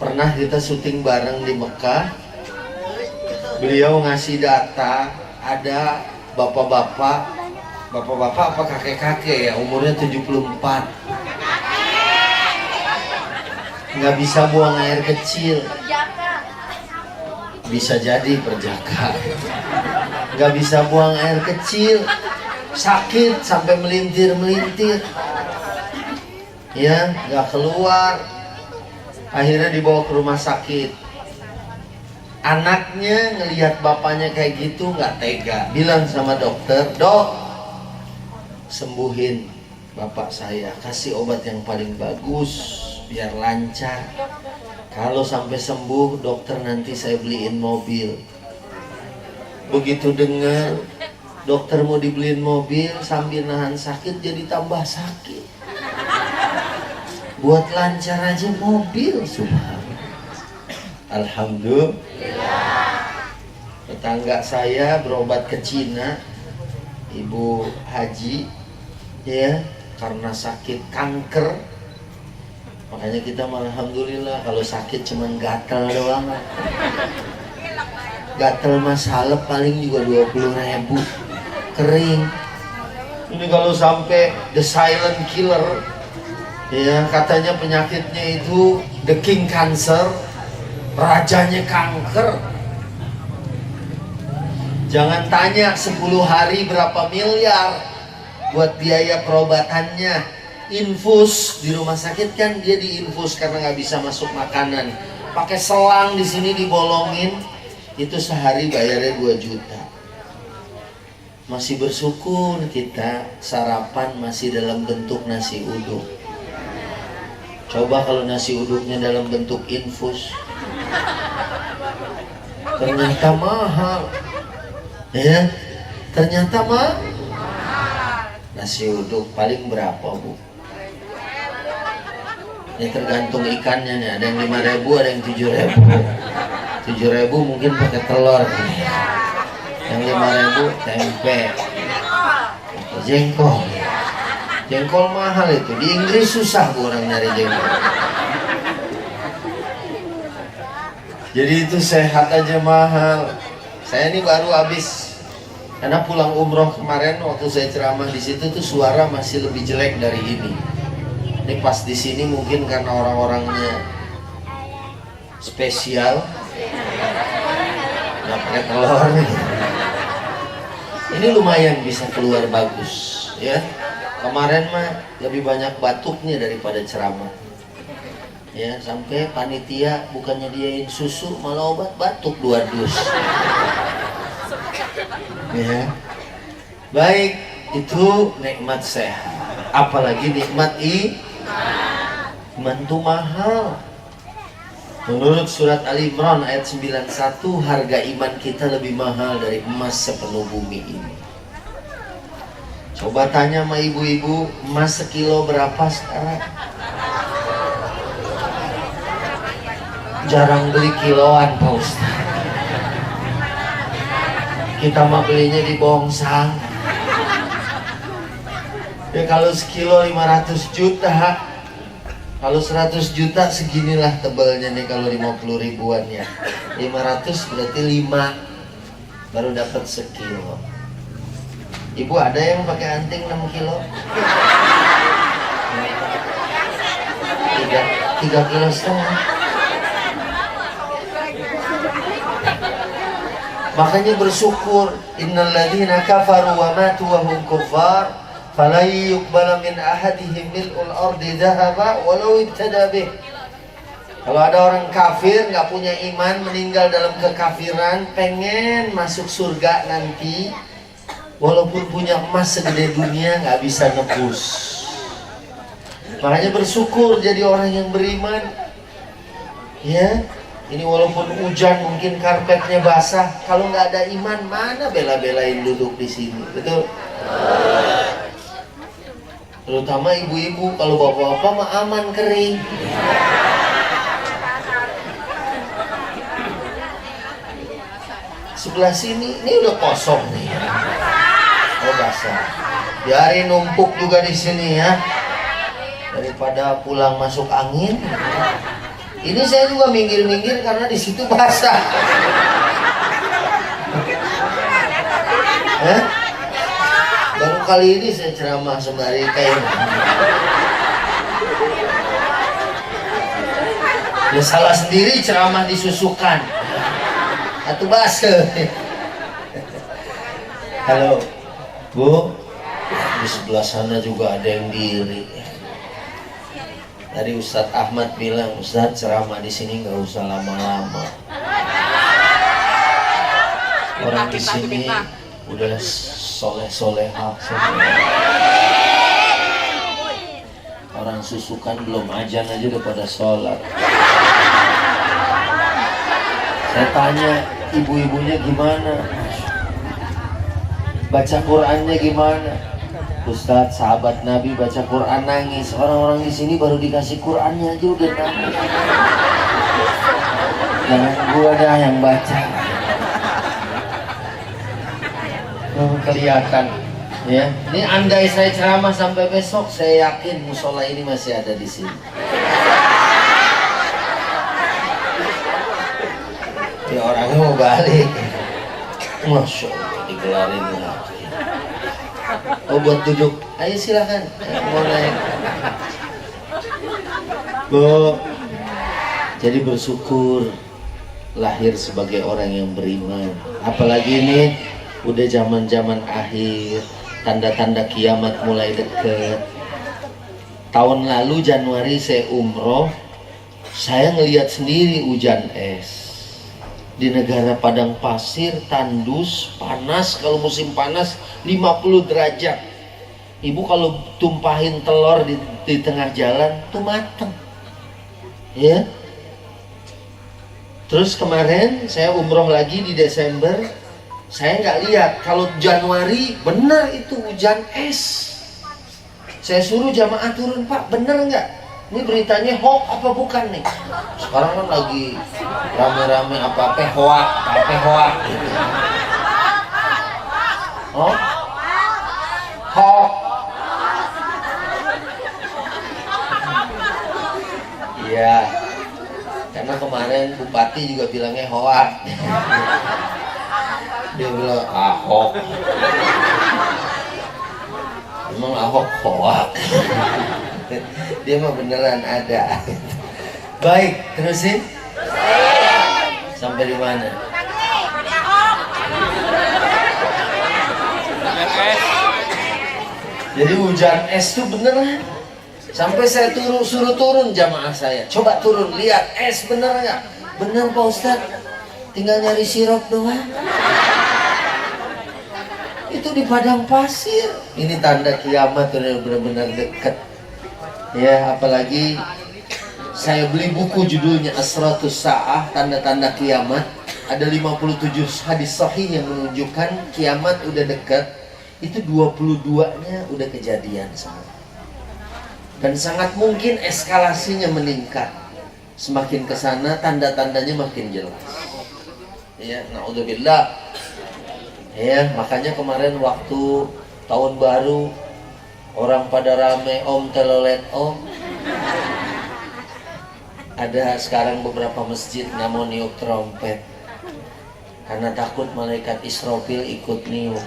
Pernah kita syuting bareng di Mekah, beliau ngasih data, ada bapak-bapak apa kakek-kakek ya, umurnya 74, nggak bisa buang air kecil. Bisa jadi perjaka. Nggak bisa buang air kecil, sakit sampai melintir-melintir ya, nggak keluar. Akhirnya dibawa ke rumah sakit. Anaknya ngelihat bapaknya kayak gitu nggak tega, bilang sama dokter, "Dok, sembuhin bapak saya, kasih obat yang paling bagus biar lancar. Kalau sampai sembuh, dokter nanti saya beliin mobil." Begitu dengar dokter mau dibeliin mobil, sambil nahan sakit jadi tambah sakit. Buat lancar aja mobil, subhanallah. Alhamdulillah. Tetangga saya berobat ke Cina, ibu haji ya, karena sakit kanker. Makanya kita malah alhamdulillah, kalau sakit cuman gatel doang. Gatel mas halep paling juga 20.000, kering. Ini kalau sampai the silent killer ya, katanya penyakitnya itu the king cancer, rajanya kanker. Jangan tanya 10 hari berapa miliar buat biaya perobatannya. Infus di rumah sakit kan dia diinfus karena nggak bisa masuk makanan, pakai selang di sini dibolongin, itu sehari bayarnya 2 juta. Masih bersyukur kita sarapan masih dalam bentuk nasi uduk. Coba kalau nasi uduknya dalam bentuk infus, ternyata mahal ya, ternyata mahal. Nasi uduk paling berapa, Bu? Ya tergantung ikannya nih, ada yang 5.000, ada yang 7.000. 7.000 mungkin pakai telur, yang 5.000 tempe, jengkol. Jengkol mahal itu, di Inggris susah orang nyari jengkol. Jadi itu sehat aja mahal. Saya ini baru habis, karena pulang umroh kemarin, waktu saya ceramah di situ tuh suara masih lebih jelek dari ini. Ini pas di sini mungkin karena orang-orangnya spesial, nggak pakai telur nih. Ini lumayan bisa keluar bagus ya. Kemarin mah lebih banyak batuknya daripada ceramah ya, sampai panitia bukannya diain susu malah obat batuk 2 dus ya. Baik, itu nikmat sehat, apalagi nikmat iman itu mahal. Menurut surat Ali Imran ayat 91, harga iman kita lebih mahal dari emas sepenuh bumi ini. Coba tanya sama ibu-ibu, emas sekilo berapa sekarang? Jarang beli kiloan, Pak Ustaz. Kita mah belinya di Bongsang. Ya kalau sekilo 500 juta, kalau 100 juta seginilah tebalnya nih kalau 50 ribuan ya. 500 berarti 5 baru dapat sekilo. Ibu ada yang pakai anting 6 kilo? 3,5 kilo. Makanya bersyukur, innalladzina kafaru wa matu wa hum kuffar fala yuqbala min ahadihim mil'ul ardi dhahaba walau ibtada bih. Kalau ada orang kafir nggak punya iman, meninggal dalam kekafiran, pengen masuk surga nanti, walaupun punya emas segede dunia nggak bisa nebus. Makanya bersyukur jadi orang yang beriman. Ya, ini walaupun hujan mungkin karpetnya basah, kalau nggak ada iman mana bela-belain duduk di sini, betul? Terutama ibu-ibu, kalau bapak-bapak mah aman kering. Sebelah sini, ini udah kosong nih. Oh basah. Biarin numpuk juga di sini ya. Daripada pulang masuk angin. Ini saya juga minggir-minggir karena di situ basah. Baru kali ini saya ceramah sembari kayak ya salah sendiri ceramah disusukan. Atau basah. Halo Bu, di sebelah sana juga ada yang diri. Tadi Ustadz Ahmad bilang, Ustadz ceramah di sini nggak usah lama-lama. Orang di sini udah soleh-solehah. Orang susukan belum ajan aja udah pada sholat. Saya tanya ibu-ibunya gimana, baca Qurannya gimana? Ustadz, sahabat Nabi baca Quran nangis. Orang-orang di sini baru dikasih Qurannya aja udah nangis. Jangan gua dah yang baca. Kelihatan, ya. Ini andai saya ceramah sampai besok, saya yakin musola ini masih ada di sini. Ya orangnya mau balik. Masya Allah digelarin lagi. Oh buat duduk, ayo silakan. Mau naik. Bu, jadi bersyukur lahir sebagai orang yang beriman. Apalagi ini udah zaman-zaman akhir, tanda-tanda kiamat mulai dekat. Tahun lalu Januari saya umroh, saya ngelihat sendiri hujan es. Di negara padang pasir, tandus, panas, kalau musim panas 50 derajat. Ibu kalau tumpahin telur di tengah jalan tuh mateng. Ya. Terus kemarin saya umroh lagi di Desember, saya nggak lihat kalau Januari benar itu hujan es. Saya suruh jamaah turun, Pak, bener nggak? Ini beritanya hoax apa bukan nih? Sekarang kan lagi rame-rame apa-apa hoax, gitu. Oh? Hoax. Iya. Karena kemarin Bupati juga bilangnya hoax. Dia bilang Ahok. Emang Ahok hoax. Dia mah beneran ada. Baik, terusin. Sampai di mana? Jadi hujan es tuh beneran. Sampai saya suruh turun jamaah saya. Coba turun, lihat es bener nggak? Bener Pak Ustadz. Tinggal nyari sirup doang. Itu di padang pasir. Ini tanda kiamat udah benar-benar dekat. Ya, apalagi saya beli buku judulnya Asratus Sa'ah, tanda-tanda kiamat. Ada 57 hadis sahih yang menunjukkan kiamat udah dekat. Itu 22-nya udah kejadian semua. Dan sangat mungkin eskalasinya meningkat. Semakin ke sana tanda-tandanya makin jelas. Ya, naudzubillah. Ya, makanya kemarin waktu tahun baru orang pada rame om telolet om. Ada sekarang beberapa masjid nggak mau niup trompet karena takut malaikat Israfil ikut niup.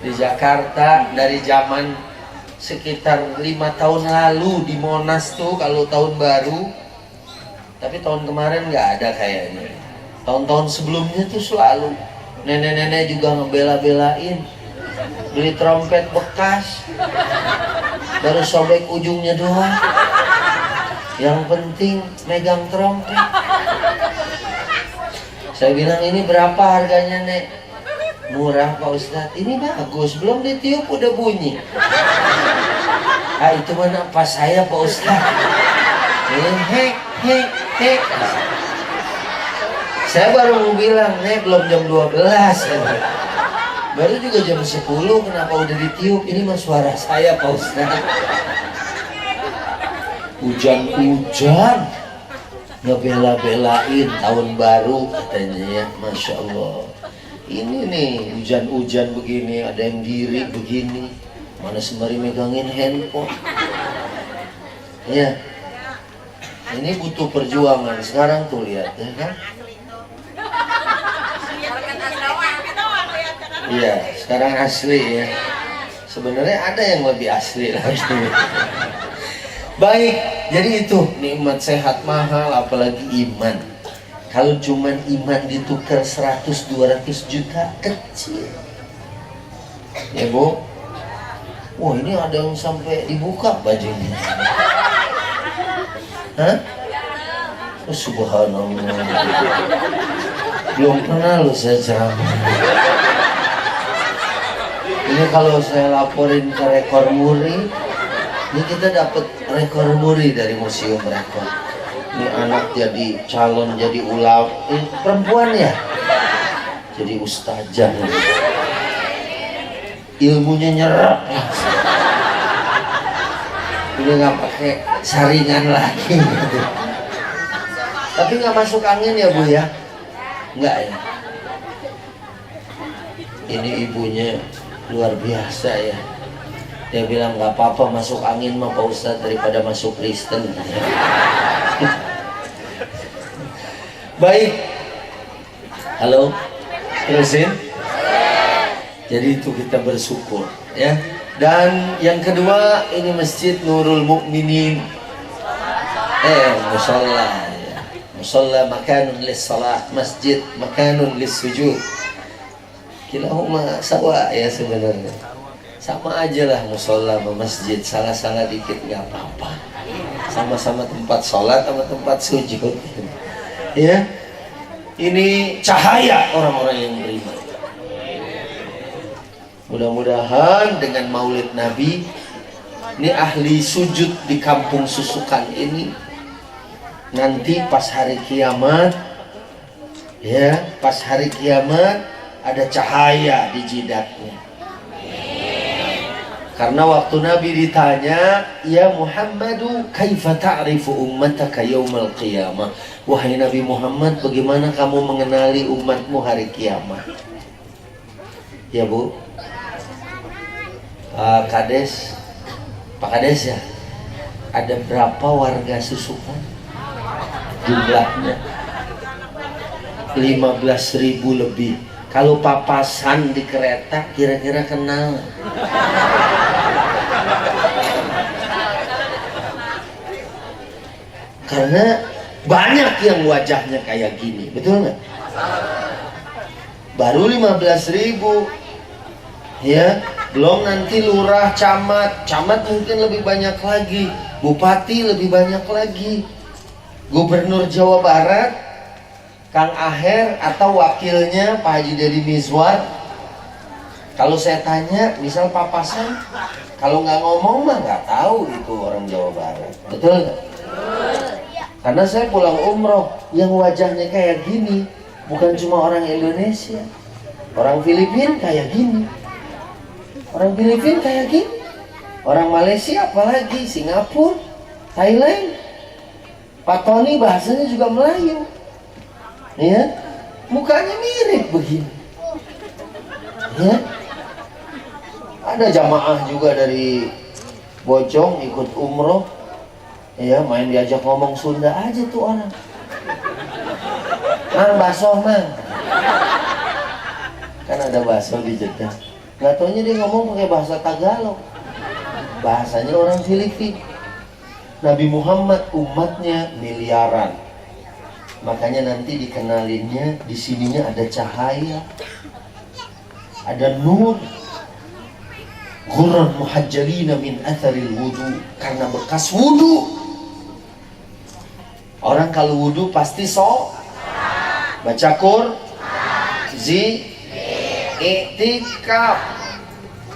Di Jakarta dari zaman sekitar 5 tahun lalu di Monas tuh kalau tahun baru Tapi tahun kemarin nggak ada kayaknya. Tahun-tahun sebelumnya tuh selalu nenek-nenek juga ngebela-belain beli trompet bekas, baru sobek ujungnya doang. Yang penting megang trompet. Saya bilang, ini berapa harganya, Nek? Murah, Pak Ustadz. Ini bagus, belum ditiup udah bunyi. Ah, itu mana pas saya, Pak Ustadz? Hek, hek, hek. Saya baru mau bilang, Nek, belum jam 12. Baru juga jam 10, kenapa udah ditiup? Ini mah suara saya, Pak Ustadz. Hujan-hujan, ngebela-belain tahun baru katanya ya, Masya Allah. Ini nih hujan-hujan begini, ada yang diri begini, mana sembari megangin handphone. Ya, ini butuh perjuangan. Sekarang tuh lihat ya kan. Iya, sekarang asli ya. Sebenarnya ada yang lebih asli lagi. Baik, jadi itu nikmat sehat mahal, apalagi iman. Kalau cuman iman ditukar 100-200 juta, kecil. Ya Bu? Wah, ini ada yang sampai dibuka bajunya. Hah? Oh, subhanallah. Belum pernah loh saya ceramah. Ini kalau saya laporin ke rekor muri, ini kita dapat rekor muri dari Museum Rekor. Ini anak jadi calon, jadi ulama. Ini perempuan ya? Jadi ustazah. Ilmunya nyerap. Ini nggak pakai saringan lagi. Tapi nggak masuk angin ya Bu ya? Nggak ya? Ini ibunya luar biasa ya. Dia bilang nggak apa-apa masuk angin mah Pak Ustadz daripada masuk Kristen. Baik. Halo. Terusin. Jadi itu kita bersyukur ya. Dan yang kedua ini Masjid Nurul Mukminin. Musalla ya. Musalla makanun lis salat, masjid makanun lis sujud. Kilahuma sawa ya sebenarnya. Sama aja lah musola sama masjid, salah-salah dikit nggak apa-apa. Sama-sama tempat sholat sama tempat sujud. Ya, ini cahaya orang-orang yang beriman. Mudah-mudahan dengan Maulid Nabi, ini ahli sujud di Kampung Susukan ini, nanti pas hari kiamat, ya, pas hari kiamat ada cahaya di jidatnya. Karena waktu Nabi ditanya, ya Muhammadu kaifa ta'rifu ummataka yaumal qiyamah. Wahai Nabi Muhammad, bagaimana kamu mengenali umatmu hari kiamat? Ya Bu, Kades, Pak Kades ya, ada berapa warga Susukan? Jumlahnya 15.000 lebih. Kalau papasan di kereta kira-kira kenal. Karena banyak yang wajahnya kayak gini, betul nggak? Baru 15.000, ya. Belum nanti lurah, camat mungkin lebih banyak lagi, bupati lebih banyak lagi, gubernur Jawa Barat, Kang Aher atau wakilnya Pak Haji Deddy Mizwar. Kalau saya tanya, misal papasan, kalau nggak ngomong mah nggak tahu itu orang Jawa Barat, betul nggak? Karena saya pulang umroh, yang wajahnya kayak gini bukan cuma orang Indonesia, orang Filipina kayak gini, orang Filipina kayak gini, orang Malaysia apalagi, Singapura, Thailand. Pak Tony bahasanya juga Melayu, ya, mukanya mirip begini, ya. Ada jamaah juga dari Bojong ikut umroh, ya, main diajak ngomong Sunda aja tuh orang. Mang bakso mang, kan ada bakso di Jeddah. Nggak taunya dia ngomong pakai bahasa Tagalog, bahasanya orang Filipina. Nabi Muhammad umatnya miliaran, Makanya nanti dikenalinnya di sininya ada cahaya, ada nur. Ghurran muhajjalina min atharil wudu, karena bekas wudu. Orang kalau wudu pasti baca i'tikaf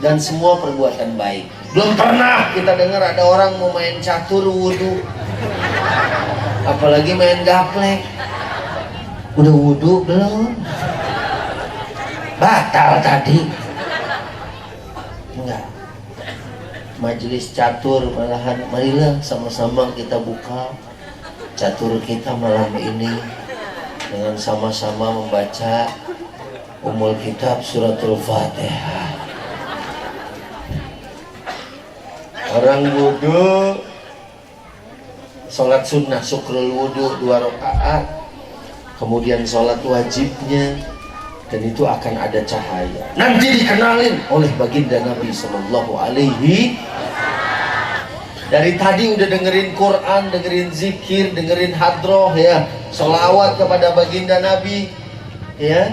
dan semua perbuatan baik. Belum pernah kita dengar ada orang mau main catur wudu, apalagi main gaplek. Udah wudu belum? Batal tadi. Enggak. Majelis catur malahan, marilah sama-sama kita buka catur kita malam ini dengan sama-sama membaca Ummul Kitab Suratul Fatihah. Orang wudu sholat sunnah syukrul wudu 2 rakaat, kemudian sholat wajibnya, dan itu akan ada cahaya. Nanti dikenalin oleh baginda Nabi Sallallahu Alaihi. Dari tadi udah dengerin Quran, dengerin zikir, dengerin hadroh ya, sholawat kepada baginda Nabi ya.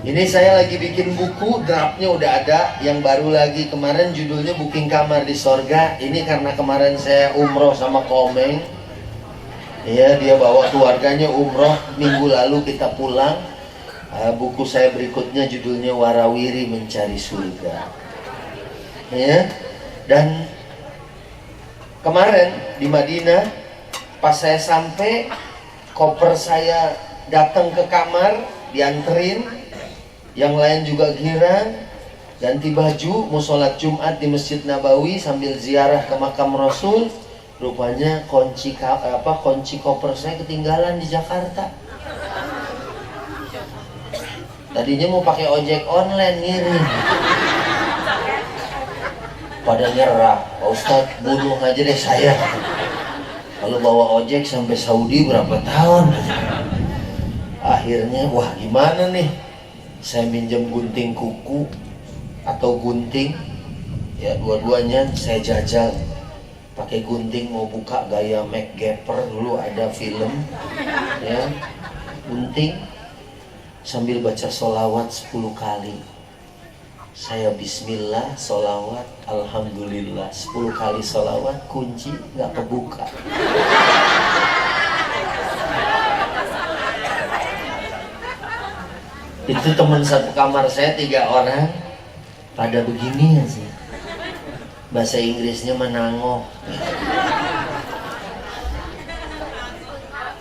Ini saya lagi bikin buku, draftnya udah ada, yang baru lagi kemarin judulnya Booking Kamar di Sorga. Ini karena kemarin saya umroh sama Komeng ya, dia bawa keluarganya umroh, minggu lalu kita pulang. Buku saya berikutnya judulnya Warawiri Mencari Surga ya. Dan kemarin di Madinah pas saya sampai, koper saya datang ke kamar, dianterin, yang lain juga girang, ganti baju mau sholat Jumat di Masjid Nabawi sambil ziarah ke makam Rasul. Rupanya kunci koper saya ketinggalan di Jakarta. Tadinya mau pakai ojek online ngirim, pada nyerah. Pak Ustadz, bunuh aja deh saya, kalau bawa ojek sampai Saudi berapa tahun. Akhirnya wah gimana nih, saya minjem gunting kuku atau gunting ya, dua-duanya saya jajal. Pakai gunting mau buka gaya MacGyver, dulu ada film ya, gunting sambil baca sholawat 10 kali. Saya bismillah, sholawat, alhamdulillah, 10 kali sholawat, kunci nggak kebuka. Itu teman satu kamar saya 3 orang pada begini aja, bahasa Inggrisnya menangok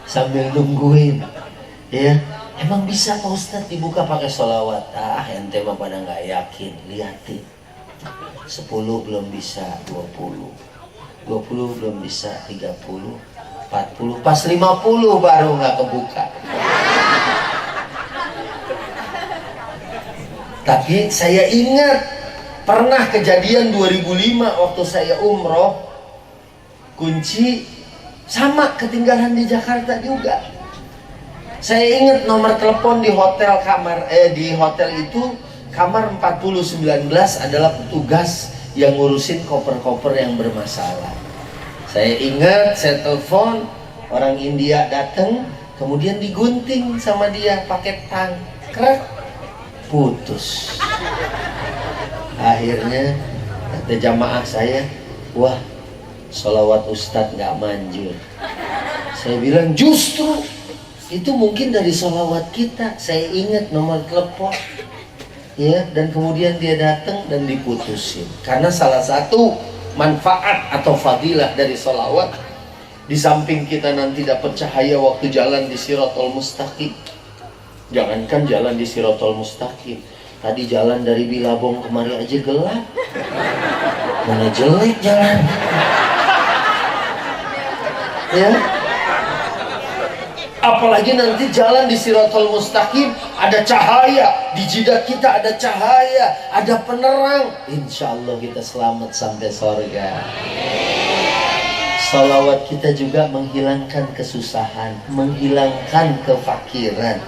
sambil nungguin ya. Emang bisa Pak Ustadz dibuka pakai sholawat? Ente mah pada nggak yakin, liatin. 10 belum bisa, 20 belum bisa, 30, 40, pas 50 baru nggak kebuka. Tapi saya ingat pernah kejadian 2005 waktu saya umroh, kunci sama ketinggalan di Jakarta juga. Saya ingat nomor telepon di hotel di hotel itu kamar 4019 adalah petugas yang ngurusin koper-koper yang bermasalah. Saya ingat, saya telepon, orang India datang, kemudian digunting sama dia pakai tang, krek, putus. Akhirnya kata jamaah saya, wah sholawat Ustadz nggak manjur. Saya bilang justru itu mungkin dari sholawat kita. Saya ingat nomor telepon ya, dan kemudian dia datang dan diputusin. Karena salah satu manfaat atau fadilah dari sholawat, di samping kita nanti dapat cahaya waktu jalan di Siratul Mustaqim. Jangankan jalan di Siratul Mustaqim, tadi jalan dari Bilabong kemari aja gelap, mana jelek jalan ya. Apalagi nanti jalan di Siratul Mustaqim, ada cahaya, di jidat kita ada cahaya, ada penerang. Insya Allah kita selamat sampai surga. Salawat kita juga menghilangkan kesusahan, menghilangkan kefakiran.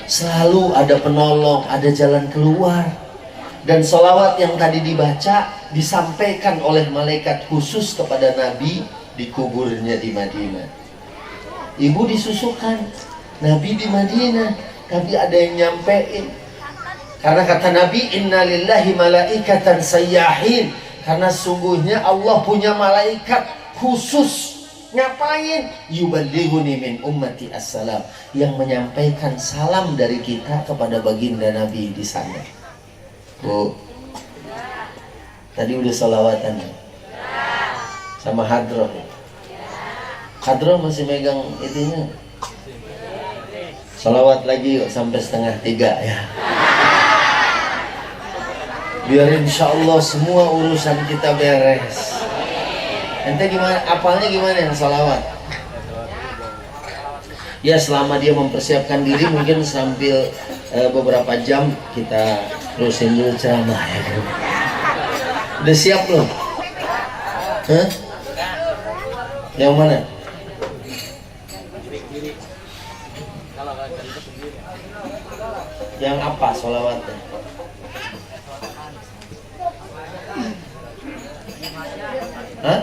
Selalu ada penolong, ada jalan keluar. Dan salawat yang tadi dibaca disampaikan oleh malaikat khusus kepada Nabi di kuburnya di Madinah. Ibu disusukan, Nabi di Madinah, tapi ada yang nyampein. Karena kata Nabi, innalillahi malaikatan sayyahin. Karena sungguhnya Allah punya malaikat khusus. Ngapain? Yuballighuni min ummati assalam, yang menyampaikan salam dari kita kepada baginda Nabi di sana. Bu, tadi udah salawatan sama hadroh. Hadroh masih megang itunya. Salawat lagi yuk sampai 2:30 ya. Biar insya Allah semua urusan kita beres. Ente gimana? Apalnya gimana yang salawat? Ya selama dia mempersiapkan diri mungkin sambil beberapa jam kita terusin dulu ceramah ya. Udah siap belum? Hah? Yang mana? Yang apa sholawatnya? Hah?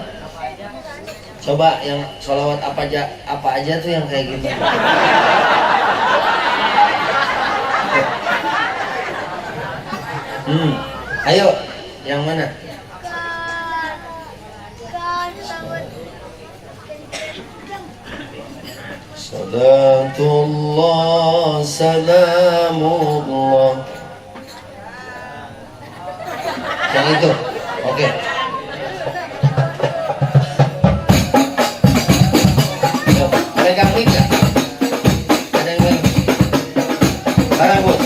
Coba yang sholawat apa aja tuh yang kayak gini. Ayo, yang mana? Salatullah, salamullah. Yang itu, oke. Pegang mic nggak? Ada yang pegang? Barang bos.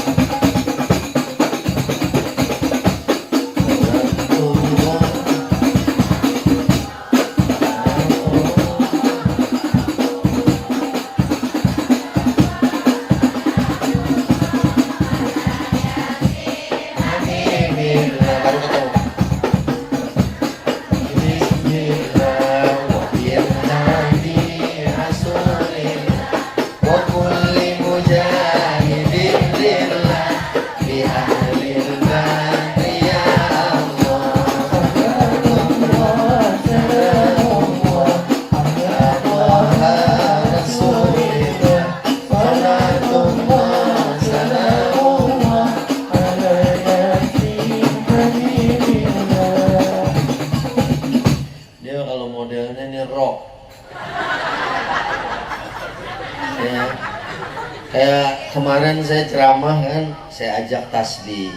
Kayak kemarin saya ceramah kan, saya ajak tasbih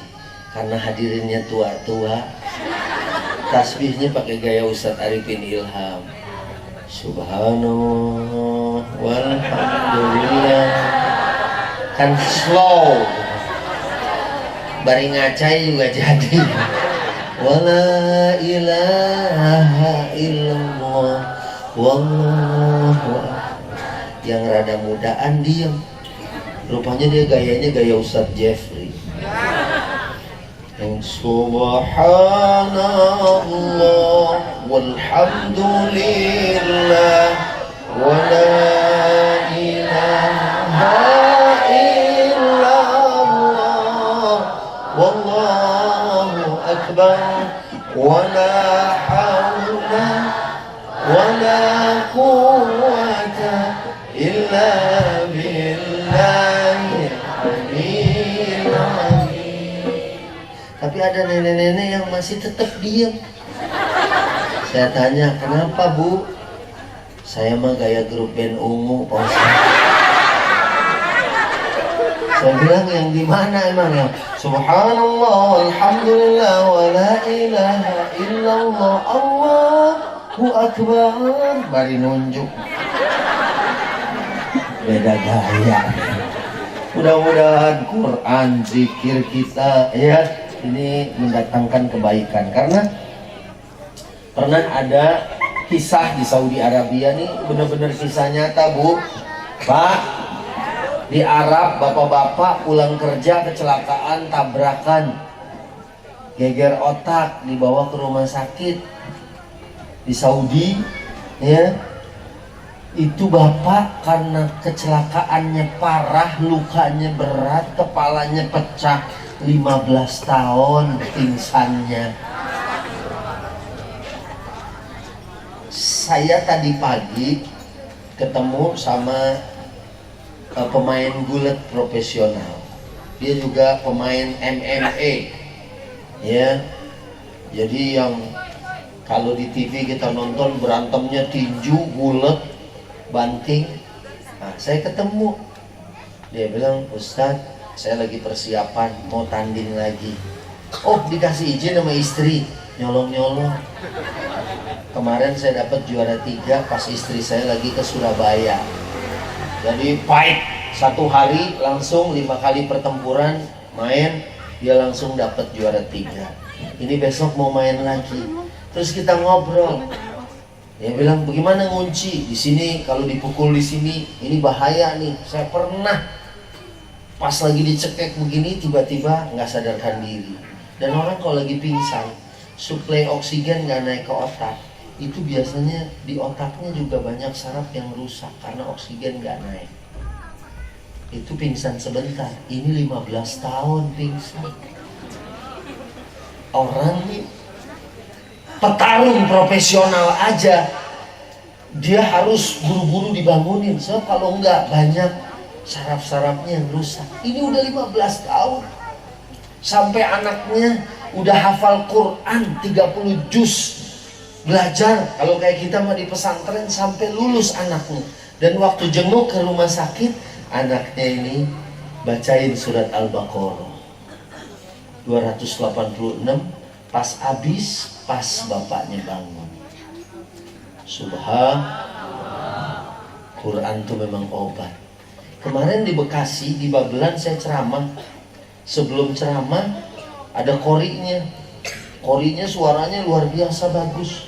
karena hadirinnya tua-tua. Tasbihnya pakai gaya Ustadz Arifin Ilham. Subhanallah walhamdulillah. Kan slow. Bari ngacai juga jadi. Wala ilaha illallah wallahu. Yang rada mudaan diam. Rupanya dia gayanya gaya Ustadz Jeffrey. Yang subhanallah walhamdulillah wala ilaha illallah wallahu akbar wala hawla wala quwwata illa billah. Tapi ada nenek-nenek yang masih tetap diam. Saya tanya, kenapa bu? Saya mah gaya grup band ungu, Pak Ustaz. Saya bilang yang di mana emang ya? Subhanallah, alhamdulillah, wa la ilaha illallah, Allahu akbar. Bari nunjuk. Beda gaya. Mudah-mudahan Quran, zikir kita ya ini mendatangkan kebaikan. Karena pernah ada kisah di Saudi Arabia nih, benar-benar kisah nyata bu. Pak, di Arab bapak-bapak pulang kerja kecelakaan tabrakan, geger otak, dibawa ke rumah sakit di Saudi ya. Itu bapak karena kecelakaannya parah, lukanya berat, kepalanya pecah, 15 tahun pingsannya. Saya tadi pagi ketemu sama pemain gulat profesional. Dia juga pemain MMA, ya. Jadi yang kalau di TV kita nonton berantemnya tinju, gulat, banting. Nah, saya ketemu. Dia bilang, Ustadz, saya lagi persiapan mau tanding lagi. Oh, dikasih izin sama istri, nyolong-nyolong. Kemarin saya dapat juara 3 pas istri saya lagi ke Surabaya. Jadi fight 1 hari langsung 5 kali pertempuran main, dia langsung dapat juara 3. Ini besok mau main lagi. Terus kita ngobrol. Dia bilang, bagaimana ngunci di sini? Kalau dipukul di sini, ini bahaya nih. Saya pernah pas lagi dicekek begini, tiba-tiba nggak sadarkan diri. Dan orang kalau lagi pingsan, suplai oksigen nggak naik ke otak, itu biasanya di otaknya juga banyak saraf yang rusak karena oksigen nggak naik. Itu pingsan sebentar. Ini 15 tahun pingsan. Orang nih petarung profesional aja dia harus buru-buru dibangunin, so kalau enggak banyak saraf-sarafnya yang rusak. Ini udah 15 tahun sampai anaknya udah hafal Quran 30 juz, belajar. Kalau kayak kita mah di pesantren sampai lulus anaknya. Dan waktu jenguk ke rumah sakit, anaknya ini bacain surat Al-Baqarah 286 pas habis, pas bapaknya bangun. Subhanallah, Quran itu memang obat. Kemarin di Bekasi, di Babelan saya ceramah. Sebelum ceramah ada korinya. Korinya suaranya luar biasa bagus.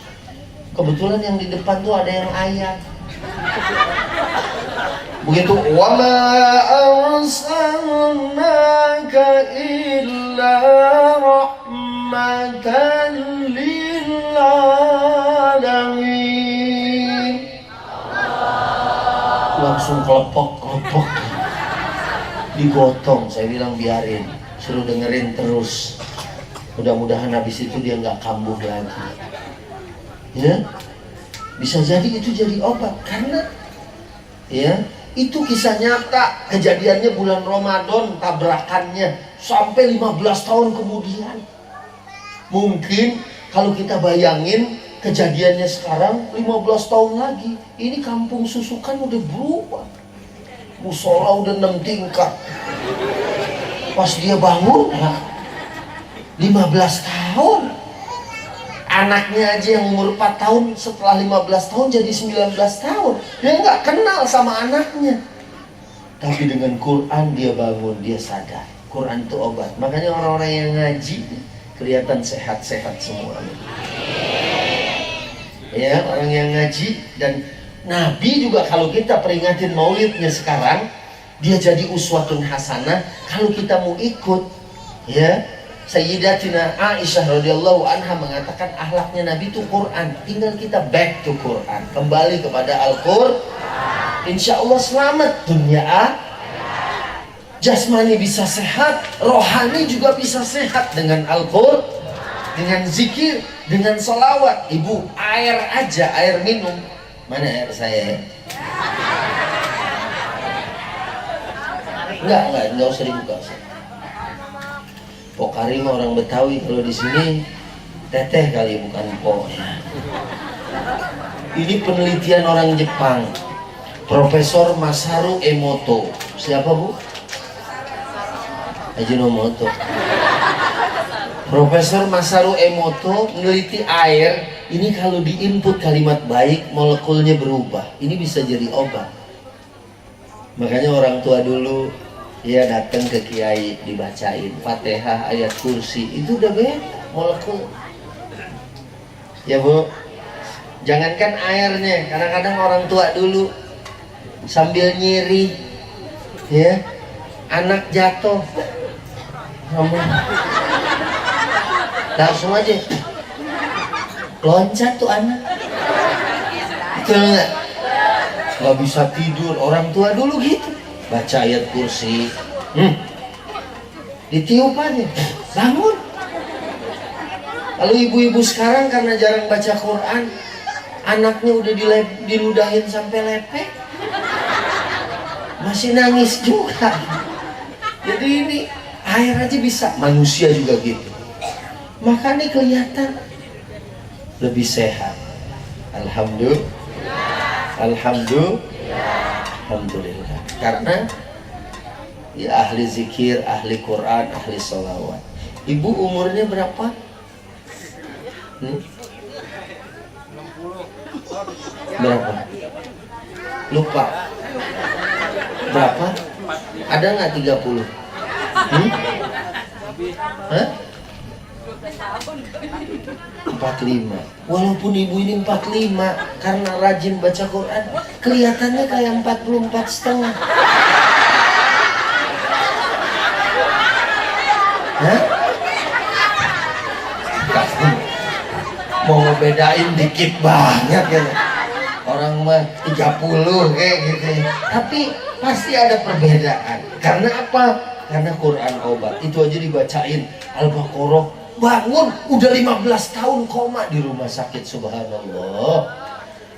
Kebetulan yang di depan tuh ada yang ayat. Begitu, wa ma arsalnaka illa rahmatan lil alamin. Langsung kelepok-kelepok, digotong. Saya bilang biarin, suruh dengerin terus. Mudah-mudahan habis itu dia nggak kambuh lagi. Ya, bisa jadi itu jadi obat karena ya itu kisah nyata, kejadiannya bulan Ramadan, tabrakannya sampai 15 tahun kemudian. Mungkin kalau kita bayangin kejadiannya sekarang 15 tahun lagi, ini kampung susukan udah berubah. Musola udah 6 tingkat. Pas dia bangun, 15 tahun. Anaknya aja yang umur 4 tahun setelah 15 tahun jadi 19 tahun. Dia nggak kenal sama anaknya. Tapi dengan Quran dia bangun, dia sadar. Quran itu obat. Makanya orang-orang yang ngaji kelihatan sehat-sehat semua. Ya, orang yang ngaji. Dan Nabi juga kalau kita peringatin maulidnya sekarang, dia jadi uswatun hasanah. Kalau kita mau ikut, ya, Sayyidatina Aisyah radhiyallahu anha mengatakan akhlaknya Nabi itu Quran. Tinggal kita back to Quran, kembali kepada Al-Quran. Insya Allah selamat dunia, jasmani bisa sehat, rohani juga bisa sehat dengan Al-Quran, dengan zikir, dengan sholawat. Ibu, air aja, air minum. Mana air saya? Enggak usah dibuka. Pokari mah orang Betawi, kalau di sini teteh kali bukan po. Ini penelitian orang Jepang, Profesor Masaru Emoto. Siapa bu? Ajinomoto. Profesor Masaru Emoto meneliti air. Ini kalau diinput kalimat baik, molekulnya berubah. Ini bisa jadi obat. Makanya orang tua dulu, ya datang ke kiai dibacain Fatihah, ayat kursi, itu udah beda molekul. Ya bu, jangankan airnya, kadang-kadang orang tua dulu sambil nyiri, ya anak jatuh, ngomong, langsung aja loncat tuh anak, betul nggak? Nggak bisa tidur, orang tua dulu gitu. Baca ayat kursi, ditiup aja, bangun. Lalu ibu-ibu sekarang karena jarang baca Quran, anaknya udah diludahin sampai lepek, masih nangis juga. Jadi ini air aja bisa, manusia juga gitu. Makanya kelihatan lebih sehat. Alhamdulillah. Alhamdulillah. Karena ya ahli zikir, ahli Quran, ahli sholawat. Ibu umurnya berapa? Berapa? Lupa. Berapa? Ada nggak 30? Hah? 45. Walaupun ibu ini 45, karena rajin baca Quran, kelihatannya kayak 44,5. Hah? Mau ngebedain dikit banget ya. Orang mah 30 kayak gitu. Tapi pasti ada perbedaan. Karena apa? Karena Quran obat. Itu aja dibacain Al-Baqarah, bangun udah 15 tahun koma di rumah sakit. Subhanallah.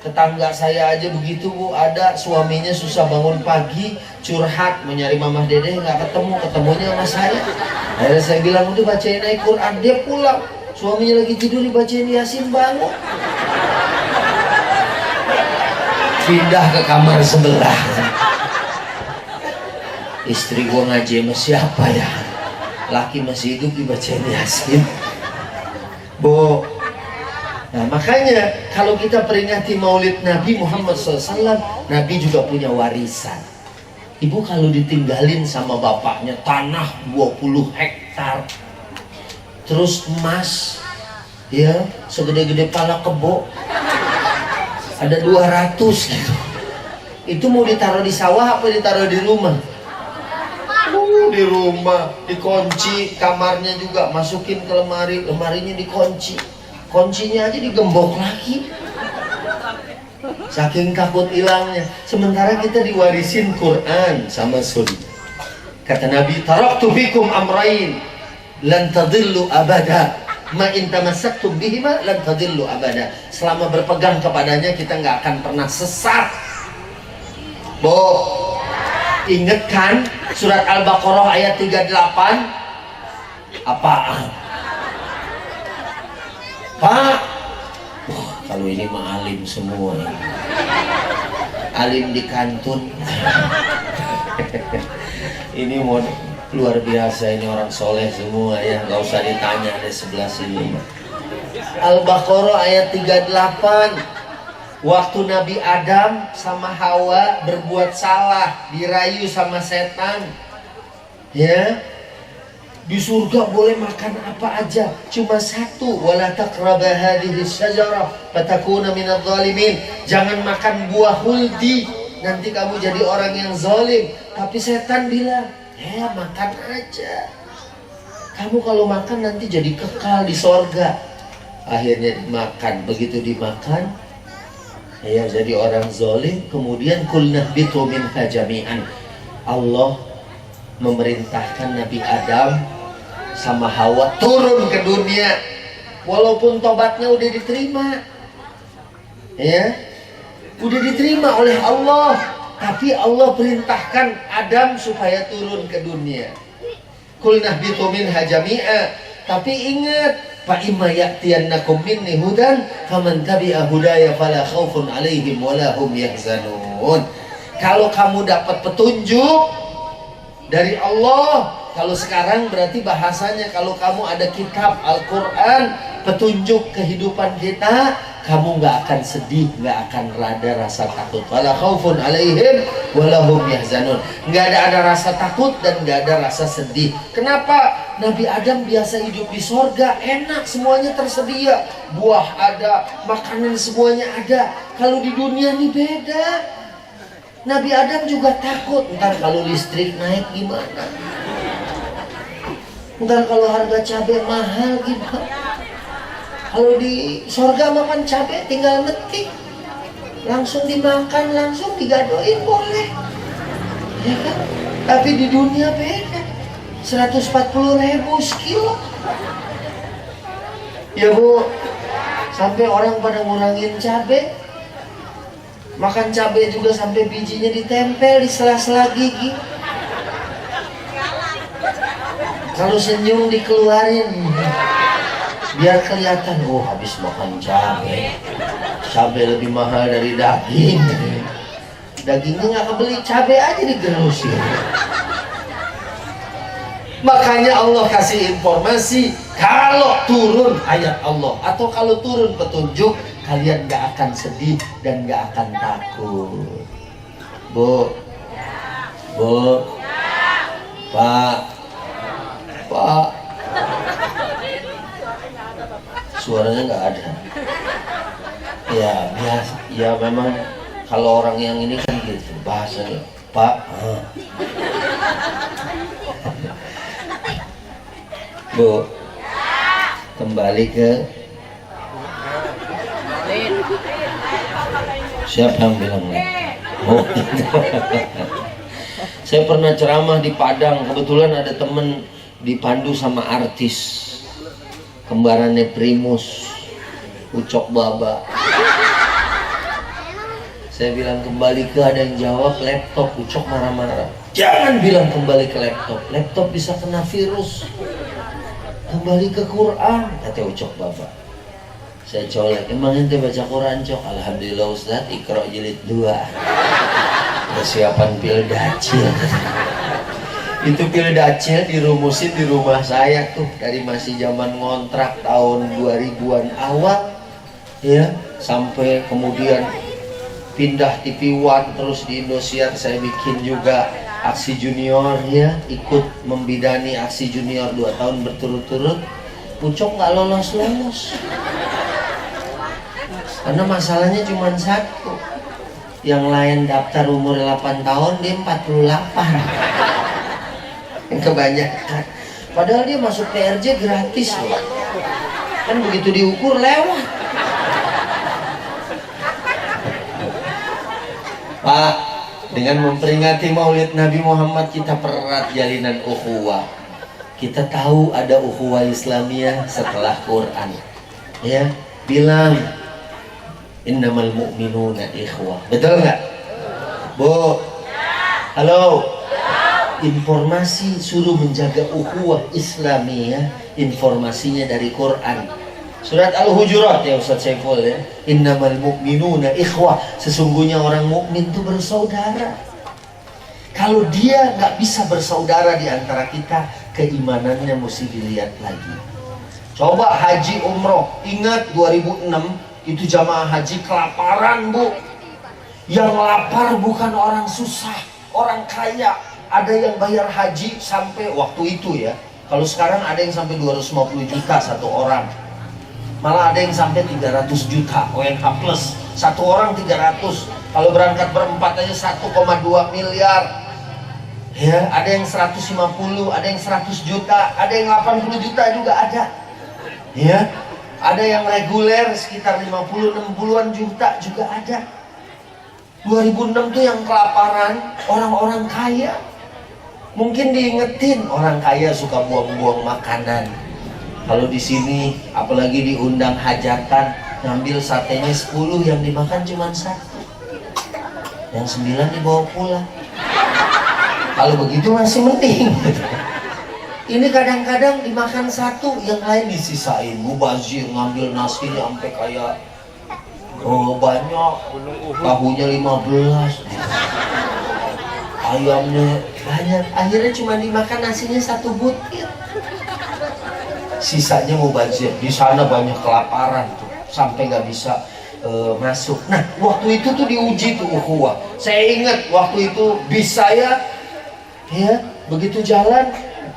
Tetangga saya aja begitu Bu, ada suaminya susah bangun pagi, curhat mau nyari mamah dedeh nggak ketemu, ketemunya sama saya. Akhirnya saya bilang udah bacain aja Quran, dia pulang, suaminya lagi tidur dibacain Yasin, bangun. Pindah ke kamar sebelah. Istri gua ngaji sama siapa ya? Laki masih hidup dibacain Yasin. Bu. Nah makanya kalau kita peringati maulid Nabi Muhammad SAW, Nabi juga punya warisan. Ibu kalau ditinggalin sama bapaknya tanah 20 hektar, terus emas ya segede-gede pala kebo, ada 200 gitu. Itu mau ditaruh di sawah apa ditaruh di rumah? Di rumah, dikunci kamarnya juga, masukin ke lemari, lemarinya dikunci, kuncinya aja digembok lagi, saking takut hilangnya. Sementara kita diwarisin Quran sama Sunnah. Kata Nabi, taraktu fikum amrain lan tadillu abada, ma in tamassaktum bihima lan tadillu abada. Selama berpegang kepadanya kita nggak akan pernah sesat. Bo, inget kan surat Al-Baqarah ayat 38? Apaan? Pak, kalau ini mah alim semua ya. Alim di kantun. Ini mau luar biasa, ini orang soleh semua ya, nggak usah ditanya ada sebelah sini. Al-Baqarah ayat 38. Waktu Nabi Adam sama Hawa berbuat salah, dirayu sama setan, ya, di surga boleh makan apa aja, cuma satu, wala taqraba hadhihi syajarah fatakuna minadh dhalimin. Jangan makan buah huldi, nanti kamu jadi orang yang zalim. Tapi setan bilang, ya makan aja, kamu kalau makan nanti jadi kekal di sorga. Akhirnya dimakan, begitu dimakan ya jadi orang zalim. Kemudian kulnah bitu minha jami'an. Allah memerintahkan Nabi Adam sama Hawa turun ke dunia. Walaupun tobatnya udah diterima, ya udah diterima oleh Allah, tapi Allah perintahkan Adam supaya turun ke dunia. Kulnah bitu minha jami'a. Tapi ingat, fa imma ya'tiyannakum minni hudan faman tabi'a hudaya fala khaufun 'alaihim wala hum yahzanun. Kalau kamu dapat petunjuk dari Allah, kalau sekarang berarti bahasanya kalau kamu ada kitab Al-Qur'an, petunjuk kehidupan kita, kamu nggak akan sedih, nggak akan ada rasa takut. Wala khaufun 'alaihim wala hum yahzanun. Nggak ada rasa takut dan nggak ada rasa sedih. Kenapa? Nabi Adam biasa hidup di sorga, enak, semuanya tersedia, buah ada, makanan semuanya ada. Kalau di dunia ini beda. Nabi Adam juga takut, ntar kalau listrik naik gimana, ntar kalau harga cabai mahal gimana. Kalau di sorga makan cabai tinggal metik, langsung dimakan, langsung digadoin boleh, ya kan? Tapi di dunia beda, 140.000 sekilo. Ya Bu, Sampai orang pada ngurangin cabai. Makan cabai juga sampai bijinya ditempel di sela-sela gigi. Kalau senyum dikeluarin biar kelihatan, oh habis makan cabai. Cabai lebih mahal dari daging. Dagingnya nggak kebeli, cabai aja digerusin. Makanya Allah kasih informasi, kalau turun ayat Allah atau kalau turun petunjuk, kalian gak akan sedih dan gak akan takut. Bu, Bu, Pak, suaranya nggak ada. Ya biasa, ya memang kalau orang yang ini kan gitu bahasanya, Pak. Bu, kembali ke siapa yang bilang? Oh. Saya pernah ceramah di Padang, kebetulan ada temen dipandu sama artis kembarannya Primus, Ucok Baba. Saya bilang kembali ke, ada yang jawab laptop. Ucok marah-marah, jangan bilang kembali ke laptop, laptop bisa kena virus. Kembali ke Quran, kata Ucok Baba. Saya colek, emang ente baca Quran, Cok? Alhamdulillah Ustaz, Iqra jilid 2. Persiapan pil dacil. Itu pil dacil dirumusin di rumah saya tuh dari masih zaman ngontrak tahun 2000-an awal ya, sampai kemudian pindah TV One, terus di Indosiar saya bikin juga aksi junior ya, ikut membidani aksi junior 2 tahun berturut-turut. Ucok nggak lolos karena masalahnya cuma satu, yang lain daftar umur 8 tahun, dia 48. Yang kebanyakan, padahal dia masuk PRJ gratis loh, kan begitu diukur lewat. Pak, dengan memperingati Maulid Nabi Muhammad kita pererat jalinan ukhuwah. Kita tahu ada ukhuwah Islamiyah setelah Quran. Ya, bilang innamal mu'minuna ikhwah. Betul nggak? Bu, halo. Informasi suruh menjaga ukhuwah Islamiyah, informasinya dari Quran. Surat Al-Hujurat ya Ustaz Saiful ya. Innamal mu'minuna ikhwah. Sesungguhnya orang mukmin itu bersaudara. Kalau dia nggak bisa bersaudara di antara kita, keimanannya mesti dilihat lagi. Coba haji umroh, ingat 2006 itu jamaah haji kelaparan, Bu. Yang lapar bukan orang susah, orang kaya. Ada yang bayar haji sampai waktu itu ya. Kalau sekarang ada yang sampai 250 juta satu orang. Malah ada yang sampai 300 juta ONH plus. Satu orang 300. Kalau berangkat berempat aja 1,2 miliar. Ya, ada yang 150, ada yang 100 juta, ada yang 80 juta juga ada. Ya. Ada yang reguler sekitar 50-60an juta juga ada. 2006 tuh yang kelaparan orang-orang kaya. Mungkin diingetin, orang kaya suka buang-buang makanan. Kalau di sini apalagi diundang hajatan, ngambil satenya 10, yang dimakan cuma 1. Yang 9 dibawa pulang. Kalau begitu masih mending. Ini kadang-kadang dimakan 1, yang lain disisain. Mubazir ngambil nasinya sampai kayak banyak, tahunya 15, ayamnya banyak, akhirnya cuma dimakan nasinya 1 butir. Sisanya mubazir. Di sana banyak kelaparan tuh, sampai nggak bisa masuk. Nah, waktu itu tuh diuji tuh ukhuwah. Saya ingat waktu itu bis saya ya, begitu jalan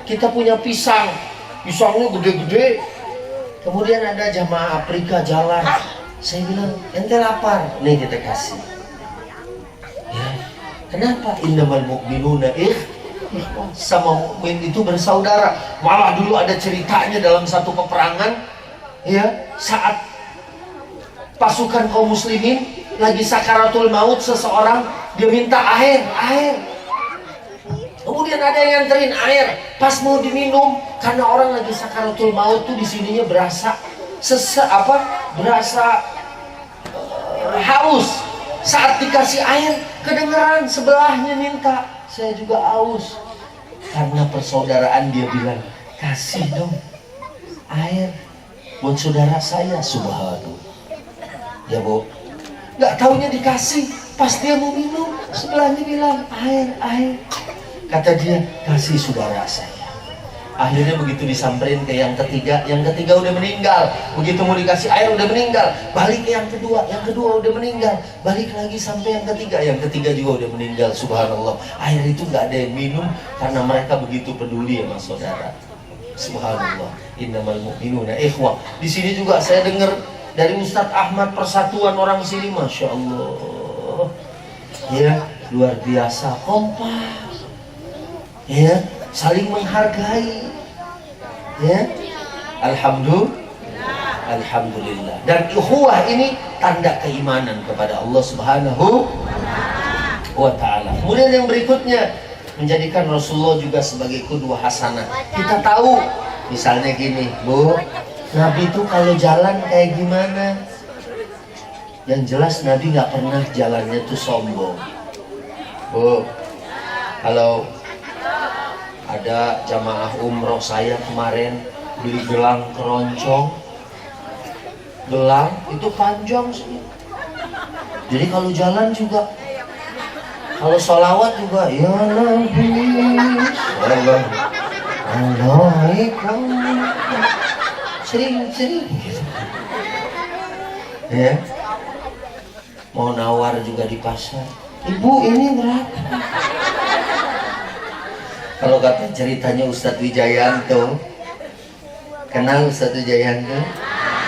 kita punya pisangnya gede-gede. Kemudian ada jamaah Afrika jalan. Saya bilang, ente lapar, nih kita kasih. Ya, kenapa? Innamal mu'minuna sama mukmin itu bersaudara. Malah dulu ada ceritanya dalam satu peperangan, ya, saat pasukan kaum muslimin lagi sakaratul maut, seseorang dia minta air. Kemudian ada yang nganterin air, pas mau diminum, karena orang lagi sakaratul maut tuh di sininya berasa berasa haus. Saat dikasih air, kedengeran sebelahnya minta, saya juga haus. Karena persaudaraan dia bilang, kasih dong air buat saudara saya. Subhanallah. Ya Bu, nggak taunya dikasih. Pas dia mau minum, sebelahnya bilang air. Kata dia, kasih saudara saya. Akhirnya begitu disamperin ke yang ketiga udah meninggal. Begitu mau dikasih air udah meninggal. Balik ke yang kedua udah meninggal. Balik lagi sampai yang ketiga juga udah meninggal. Subhanallah. Air itu nggak ada yang minum karena mereka begitu peduli sama saudara. Subhanallah. Innamal mu'minuna ikhwah. Di sini juga saya dengar dari Ustadz Ahmad, persatuan orang sini, masya Allah. Ya, luar biasa, kompak. Ya, saling menghargai. Ya, alhamdulillah. Dan ukhuwah ini tanda keimanan kepada Allah Subhanahu wa ta'ala. Kemudian yang berikutnya, menjadikan Rasulullah juga sebagai qudwah hasanah. Kita tahu misalnya gini, Bu, Nabi itu kalau jalan kayak gimana? Yang jelas Nabi nggak pernah jalannya tuh sombong. Bu, kalau ada jamaah umroh saya kemarin beli gelang keroncong, gelang itu panjang sih. Jadi kalau jalan juga, kalau sholawat juga, ya Nabi Assalamualaikum, sering gitu. Ya, mau nawar juga di pasar, Ibu ini berapa? Kalau kata ceritanya Ustadz Wijayanto, kenal Ustadz Wijayanto?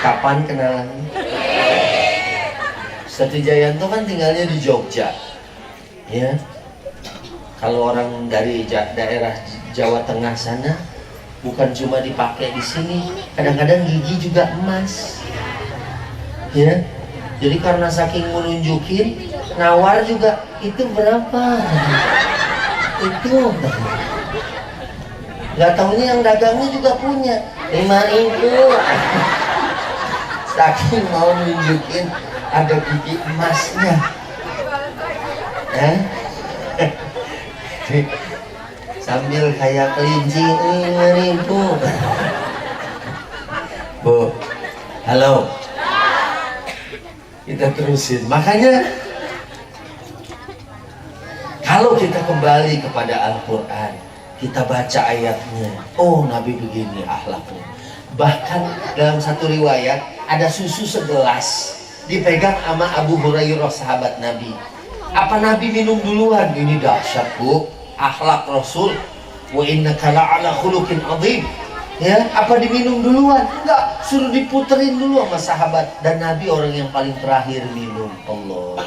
Kapan kenalannya? Ustadz Wijayanto kan tinggalnya di Jogja, ya. Kalau orang dari daerah Jawa Tengah sana, bukan cuma dipakai di sini, kadang-kadang gigi juga emas, ya. Jadi karena saking menunjukin, nawar juga, itu berapa? Itu. Gak taunya yang dagangnya juga punya 5.000. Saking mau nunjukin ada gigi emasnya. Sambil kayak kelinci 5.000. Bu, halo. Kita terusin. Makanya kalau kita kembali kepada Al-Quran, kita baca ayatnya, oh Nabi begini akhlaknya. Bahkan dalam satu riwayat ada susu segelas dipegang sama Abu Hurairah, sahabat Nabi. Apa Nabi minum duluan? Ini dahsyat, Bu, akhlak Rasul. Wa innaka la'ala khuluqin adzim. Ya, apa diminum duluan? Enggak, suruh diputerin dulu sama sahabat. Dan Nabi orang yang paling terakhir minum. Allah,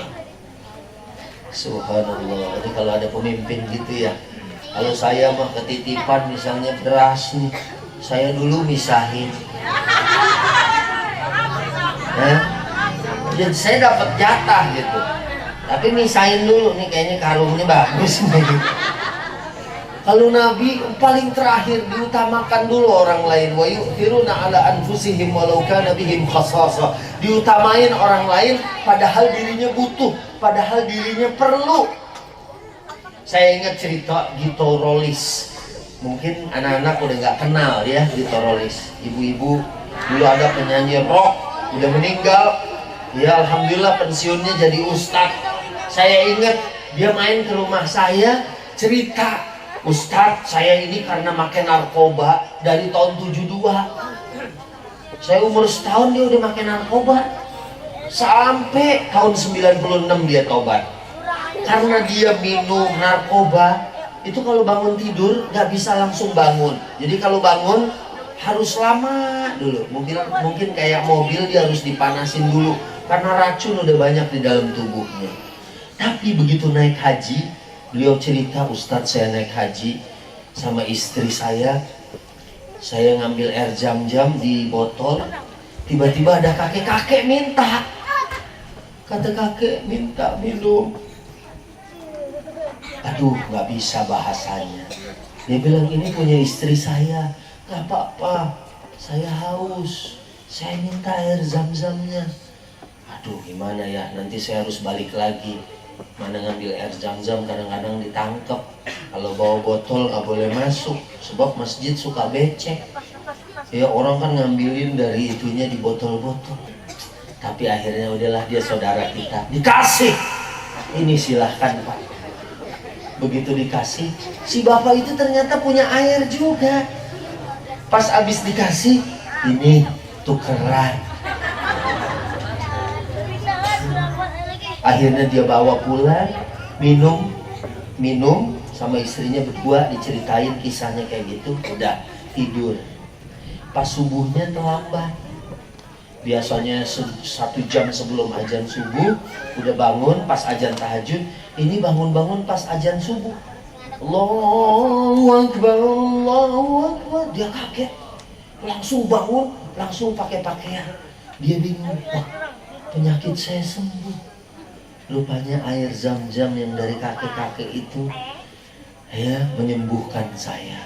subhanallah. Jadi kalau ada pemimpin gitu ya, kalau saya mah ketitipan misalnya beras nih, saya dulu misahin. Jadi saya dapat jatah gitu, tapi misahin dulu nih, kayaknya karungnya bagus nih. Kalau Nabi paling terakhir, diutamakan dulu orang lain. Wa yu'thiruna ala anfusihim walau kana bihim khassasah. Diutamain orang lain padahal dirinya butuh, padahal dirinya perlu. Saya ingat cerita Gito Rolis. Mungkin anak-anak udah nggak kenal ya Gito Rolis. Ibu-ibu, dulu ada penyanyi rock, udah meninggal. Ya alhamdulillah pensiunnya jadi ustadz. Saya ingat dia main ke rumah saya, cerita, Ustadz, saya ini karena makan narkoba dari tahun 72. Saya umur setahun dia udah makan narkoba. Sampai tahun 96 dia tobat. Karena dia minum narkoba, itu kalau bangun tidur nggak bisa langsung bangun. Jadi kalau bangun harus lama dulu. Mungkin kayak mobil dia harus dipanasin dulu. Karena racun udah banyak di dalam tubuhnya. Tapi begitu naik haji, beliau cerita, Ustadz saya naik haji sama istri saya ngambil air jam-jam di botol, tiba-tiba ada kakek-kakek minta. Kata kakek minta minum. Aduh, nggak bisa bahasanya. Dia bilang, ini punya istri saya, nggak apa-apa, saya haus. Saya minta air zam-zamnya. Aduh gimana ya, nanti saya harus balik lagi. Mana ngambil air zam-zam kadang-kadang ditangkap. Kalau bawa botol gak boleh masuk, sebab masjid suka becek. Ya orang kan ngambilin dari itunya di botol-botol. Tapi akhirnya udahlah, dia saudara kita, dikasih. Ini silahkan Pak. Begitu dikasih, si bapak itu ternyata punya air juga. Pas abis dikasih, ini tukeran. Akhirnya dia bawa pulang, minum sama istrinya berdua, diceritain kisahnya kayak gitu. Udah tidur. Pas subuhnya terlambat. Biasanya 1 jam sebelum azan subuh udah bangun. Pas azan tahajud, ini bangun-bangun pas azan subuh. Allahu Akbar, Allahu Akbar. Dia kaget, langsung bangun, langsung pakai pakaian. Dia bingung, wah penyakit saya sembuh. Rupanya air zam-zam yang dari kakek-kakek itu ya menyembuhkan saya.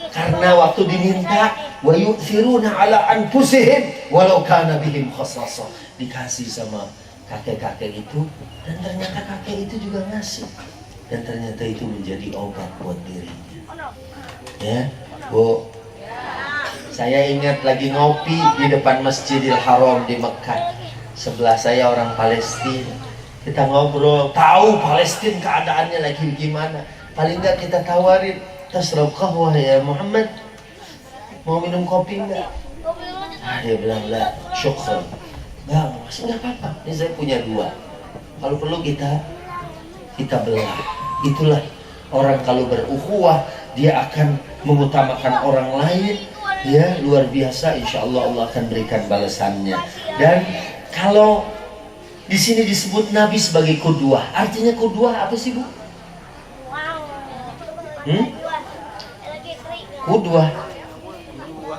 Karena waktu diminta, wa yu'thiruna ala anfusihim walau kana bihim khassasah, dikasih sama kakek-kakek itu, dan ternyata kakek itu juga ngasih, dan ternyata itu menjadi obat buat dirinya. Ya, Bu. Saya ingat lagi ngopi di depan Masjidil Haram di Mekah. Sebelah saya orang Palestina. Kita ngobrol, tahu Palestina keadaannya lagi gimana. Paling enggak kita tawarin, tasrab qahwah ya Muhammad, mau minum kopi enggak? Dia bilang lah, syukran. Bang, masih enggak apa-apa. Ini saya punya 2. Kalau perlu kita belah. Itulah orang kalau berukhuwah, dia akan mengutamakan orang lain. Ya, luar biasa. Insya Allah Allah akan berikan balasannya. Dan kalau di sini disebut Nabi sebagai qudwah, artinya qudwah apa sih Bu?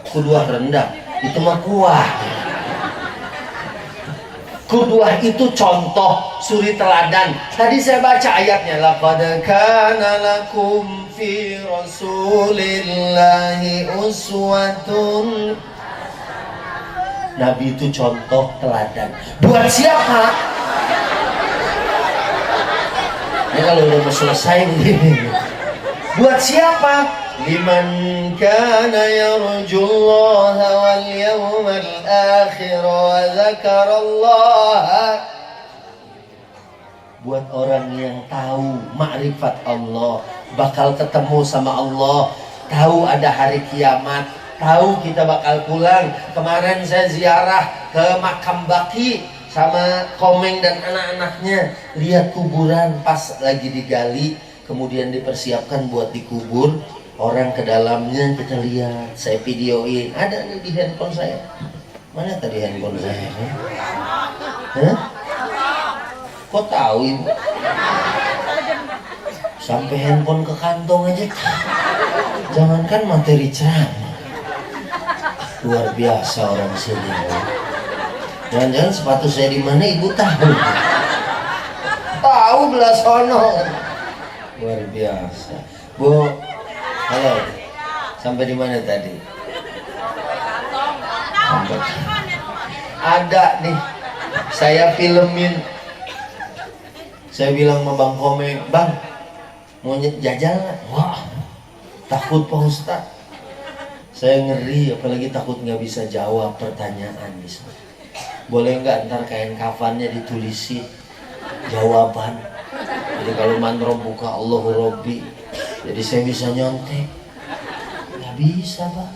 Qudwah rendah, itu mah kuah. Qudwah itu contoh, suri teladan. Tadi saya baca ayatnya, laqad kana lakum fi rasulillahi uswatun. Nabi itu contoh teladan. Buat siapa? Ini kalau udah mau selesai begini. Buat siapa? Liman kana yarjullaha wal yawmal akhir wa dzakarallaha. Buat orang yang tahu makrifat Allah, bakal ketemu sama Allah, tahu ada hari kiamat, tahu kita bakal pulang. Kemarin saya ziarah ke makam Baki sama Komeng dan anak-anaknya, lihat kuburan pas lagi digali, kemudian dipersiapkan buat dikubur. Orang ke dalamnya kita lihat, saya videoin, ada nih di handphone saya. Mana tadi handphone saya? Hah? Kok tahu Ibu? Sampai handphone ke kantong aja. Jangankan materi ceramah. Luar biasa orang sini. Jangan-jangan sepatu saya di mana Ibu tahu? Tahu belah sono. Luar biasa. Bu, halo. Sampai di mana tadi? Sampai. Ada nih. Saya filmin. Saya bilang sama Bang Komeng, Bang, mau jajal nggak? Wah, takut Pak Ustaz. Saya ngeri, apalagi takut nggak bisa jawab pertanyaan di sana. Boleh nggak ntar kain kafannya ditulisin jawaban? Jadi kalau manrob buka Allahu Robbi, jadi saya bisa nyontek. Nggak bisa Pak.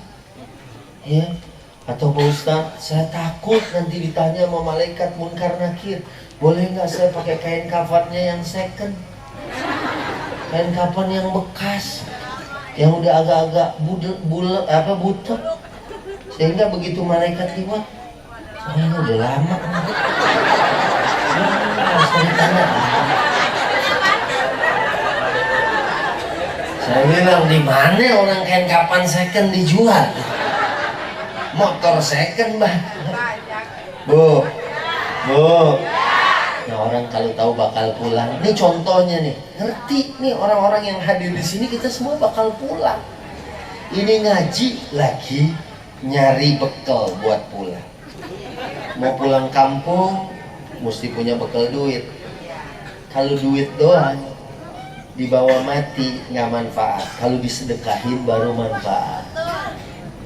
Ya. Atau Pak Ustaz, saya takut nanti ditanya sama malaikat munkar nakir. Boleh nggak saya pakai kain kafannya yang second? Kain kafan yang bekas, yang udah agak-agak butek, sehingga begitu malaikat lewat, oh ini udah lama. Saya bilang, di mana orang kain kafan second dijual? Motor second Bang. Bu. Nah, orang kalau tahu bakal pulang, ini contohnya nih, ngerti nih orang-orang yang hadir di sini, kita semua bakal pulang. Ini ngaji lagi nyari bekal buat pulang. mau pulang kampung mesti punya bekal duit. Kalau duit doang dibawa mati nggak manfaat. Kalau disedekahin baru manfaat.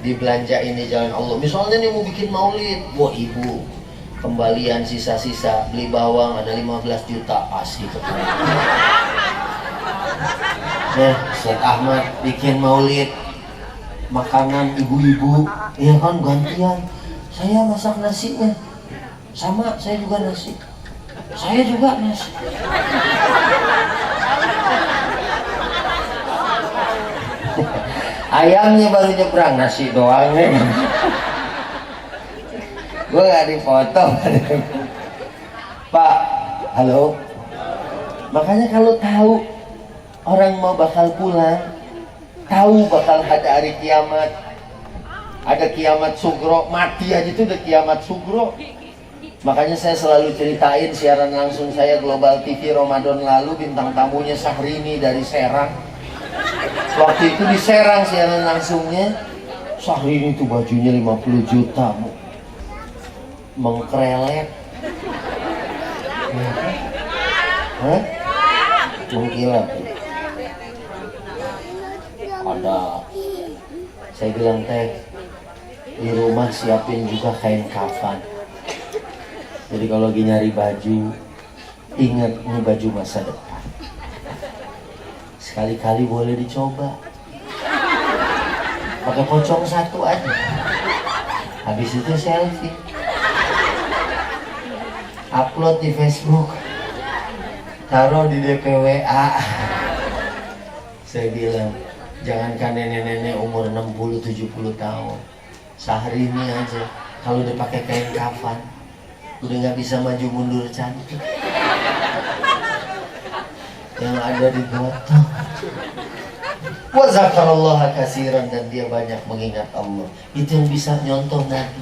Dibelanjain di jalan Allah. Misalnya nih mau bikin maulid, wah ibu kembalian sisa-sisa beli bawang ada 15 juta asli ketemu. Ustaz Ahmad bikin maulid makanan ibu-ibu, ya kan gantian. Saya masak nasinya, sama saya juga nasi. Saya juga nasi. Ayamnya baru nyebrang, nasi doang nih. Gue gak dipotong. Pak, halo. Makanya kalau tahu orang mau bakal pulang, tahu bakal ada hari kiamat, ada kiamat sugro, mati aja itu udah kiamat sugro. Makanya saya selalu ceritain siaran langsung saya Global TV Ramadan lalu, bintang tamunya Syahrini dari Serang. Waktu itu di Serang siaran langsungnya, Syahrini itu bajunya 50 juta, mengkrelet, mengkilap. Ada, saya bilang teh di rumah siapin juga kain kafan. Jadi kalau lagi nyari baju, ingat ini baju masa depan. Sekali-kali boleh dicoba. Pakai pocong satu aja. Habis itu selfie. Upload di Facebook. Taruh di DPWA. Saya bilang, jangankan nenek-nenek umur 60-70 tahun. Sehari ini aja, kalau udah pakai kain kafan, udah nggak bisa maju mundur cantik. Yang ada di botol. Wa zakarallaha katsiran, dan dia banyak mengingat Allah. Itu yang bisa nyontoh Nabi.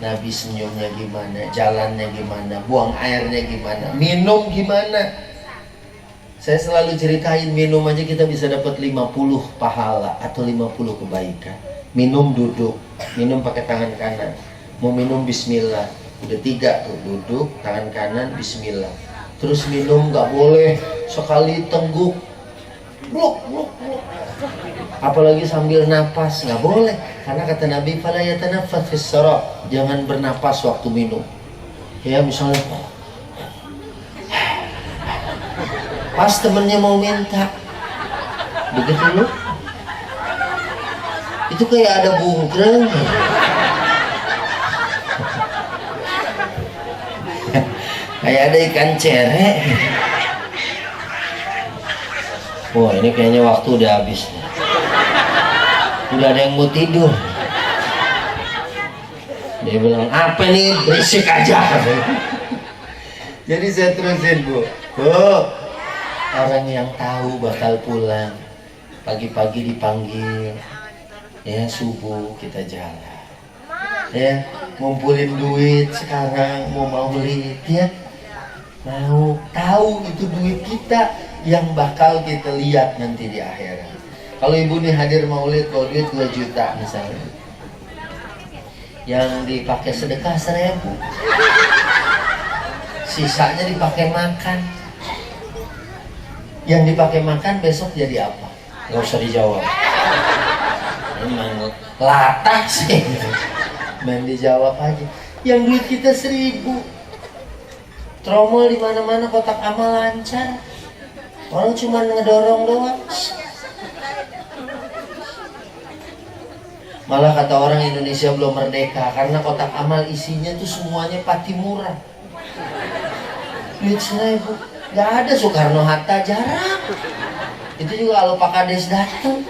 Nabi senyumnya gimana, jalannya gimana, buang airnya gimana, minum gimana. Saya selalu ceritain, minum aja kita bisa dapat 50 pahala atau 50 kebaikan. Minum duduk, minum pakai tangan kanan. Mau minum bismillah, udah 3 tuh, duduk, tangan kanan, bismillah. Terus minum nggak boleh sekali tengguk, bluk, bluk, bluk. Apalagi sambil napas, nggak boleh. Karena kata Nabi, fala yatanaffas fis sara, jangan bernapas waktu minum. Ya misalnya, pas temennya mau minta, begitu lu, itu kayak ada bungkreng. Kayak ada ikan cere. Wah, ini kayaknya waktu udah habis. Udah ada yang mau tidur. Dia bilang, apa nih, berisik aja. Jadi saya terusin, Bu. Orang yang tahu bakal pulang, pagi-pagi dipanggil, ya subuh kita jalan, ya ngumpulin duit sekarang mau maulid, ya mau tahu itu duit kita yang bakal kita lihat nanti di akhirat. Kalau ibu nih hadir maulid, kalau duit 2 juta misalnya, yang dipakai sedekah 1000, sisanya dipakai makan. Yang dipakai makan besok jadi apa? Gak usah dijawab. Emang latah sih. Main dijawab aja. Yang duit kita 1000. Tromol di mana-mana, kotak amal lancar. Orang cuma ngedorong doang. Malah kata orang Indonesia belum merdeka karena kotak amal isinya tuh semuanya pati murah. Duit 1000. Gak ada Soekarno Hatta, jarang. Itu juga kalau Pak Kades datang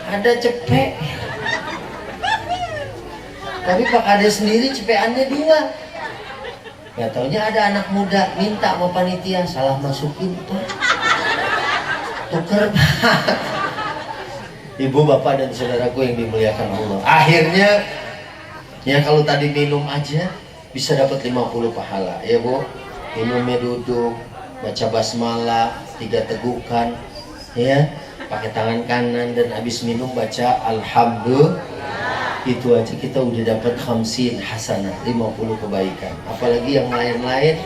ada cepek. Tapi Pak Kades sendiri cepekannya 2. Gak taunya ada anak muda minta sama panitia, salah masukin Pak, tuker Pak. Ibu, bapak, dan saudaraku yang dimuliakan Allah, akhirnya ya kalau tadi minum aja bisa dapat 50 pahala, ya Bu. Minumnya duduk, baca basmalah 3 tegukan, ya, pakai tangan kanan, dan habis minum baca alhamdulillah. Itu aja kita udah dapat 50 hasanah, 50 kebaikan. Apalagi yang lain-lain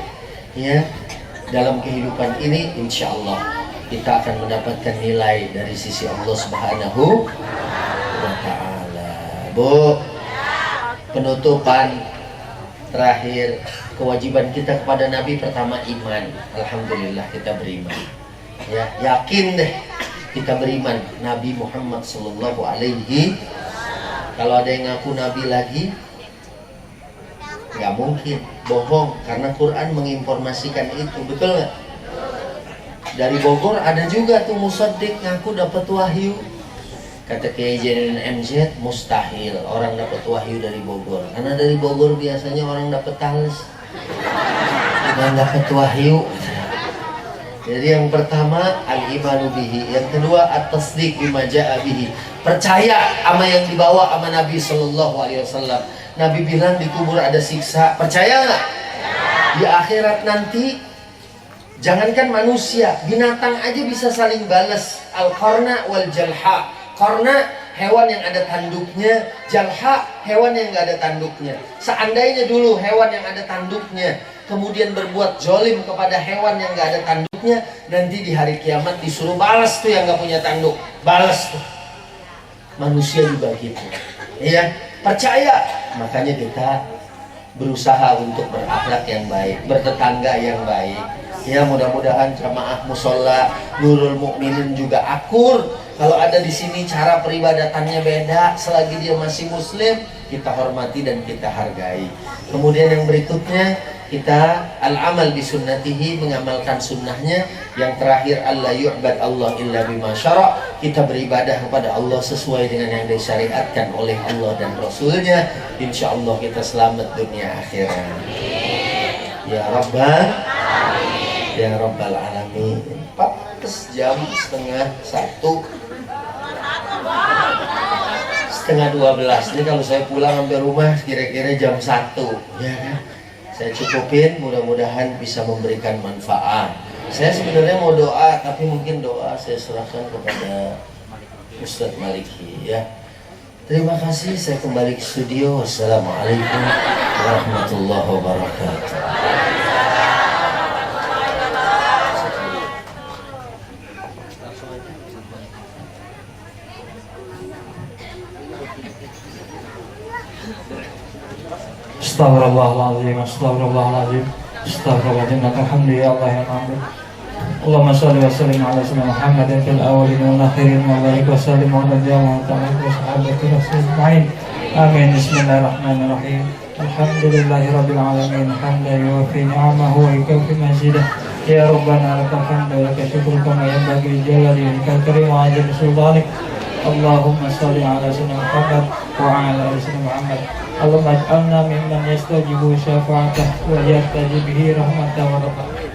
ya. Dalam kehidupan ini insya Allah kita akan mendapatkan nilai dari sisi Allah Subhanahu wa ta'ala. Bu, penutupan terakhir, kewajiban kita kepada Nabi pertama iman. Alhamdulillah kita beriman ya, yakin deh kita beriman Nabi Muhammad sallallahu alaihi. Kalau ada yang ngaku Nabi lagi, nggak mungkin, bohong, karena Quran menginformasikan itu, betul nggak? Dari Bogor ada juga tuh musaddiq ngaku dapat wahyu. Kata Kiai Jainuddin MZ, mustahil orang dapat wahyu dari Bogor, karena dari Bogor biasanya orang dapat talis, bukan dapat wahyu. Jadi yang pertama al-imanu bihi, yang kedua at-tasdiq bima ja'a bihi, percaya sama yang dibawa sama Nabi sallallahu alaihi wasallam. Nabi bilang di kubur ada siksa, percaya nggak? Di akhirat nanti, jangankan manusia, binatang aja bisa saling balas. Al-qarna wal jalha. Qarna hewan yang ada tanduknya, jalha hewan yang nggak ada tanduknya. Seandainya dulu hewan yang ada tanduknya kemudian berbuat zolim kepada hewan yang nggak ada tanduknya, nanti di hari kiamat disuruh balas tuh yang nggak punya tanduk, balas tuh. Manusia juga gitu, iya. Percaya, makanya kita berusaha untuk berakhlak yang baik, bertetangga yang baik. Ya, mudah-mudahan jamaah musola Nurul Mukminin juga akur. Kalau ada di sini cara peribadatannya beda, selagi dia masih muslim, kita hormati dan kita hargai. Kemudian yang berikutnya, kita al-amal bisunnatihi, mengamalkan sunnahnya. Yang terakhir, alla yu'bad Allah illa bima syara', kita beribadah kepada Allah sesuai dengan yang disyariatkan oleh Allah dan Rasulnya. Insya Allah kita selamat dunia akhirat. Ya Rabbal Ya Rabbal Alamin. 4 jam setengah 1, setengah 12. Ini kalau saya pulang sampai rumah kira-kira jam 1, ya kan? Saya cukupin, mudah-mudahan bisa memberikan manfaat. Saya sebenarnya mau doa, tapi mungkin doa saya serahkan kepada Ustadz Maliki ya. Terima kasih, saya kembali ke studio. Wassalamualaikum warahmatullahi wabarakatuh. Astaghfirullahaladzim, astaghfirullahaladzim, astaghfirullahaladzim. Alhamdulillah ya Allah ya Rabbi. Allahumma shalli wa sallim ala sayyidina Muhammadin fil awwalin wal akhirin wa barik wa sallim ala jami'i wa sahabati rasulillah. Amin. Bismillahirrahmanirrahim. Alhamdulillahi rabbil alamin, hamdan yuwafi ni'amahu wa yukafi mazidah. Ya Rabbana lakal hamdu wa lakal syukru kama yanbaghi li jalali wajhikal karim wa 'azimi sultanik. Allahumma shalli ala sayyidina Muhammad wa ala ali sayyidina Muhammad. Allahumma ij'alna mimman yastajibu syafa'atah wa yahtaji bihi rahmatah wa rahmatah.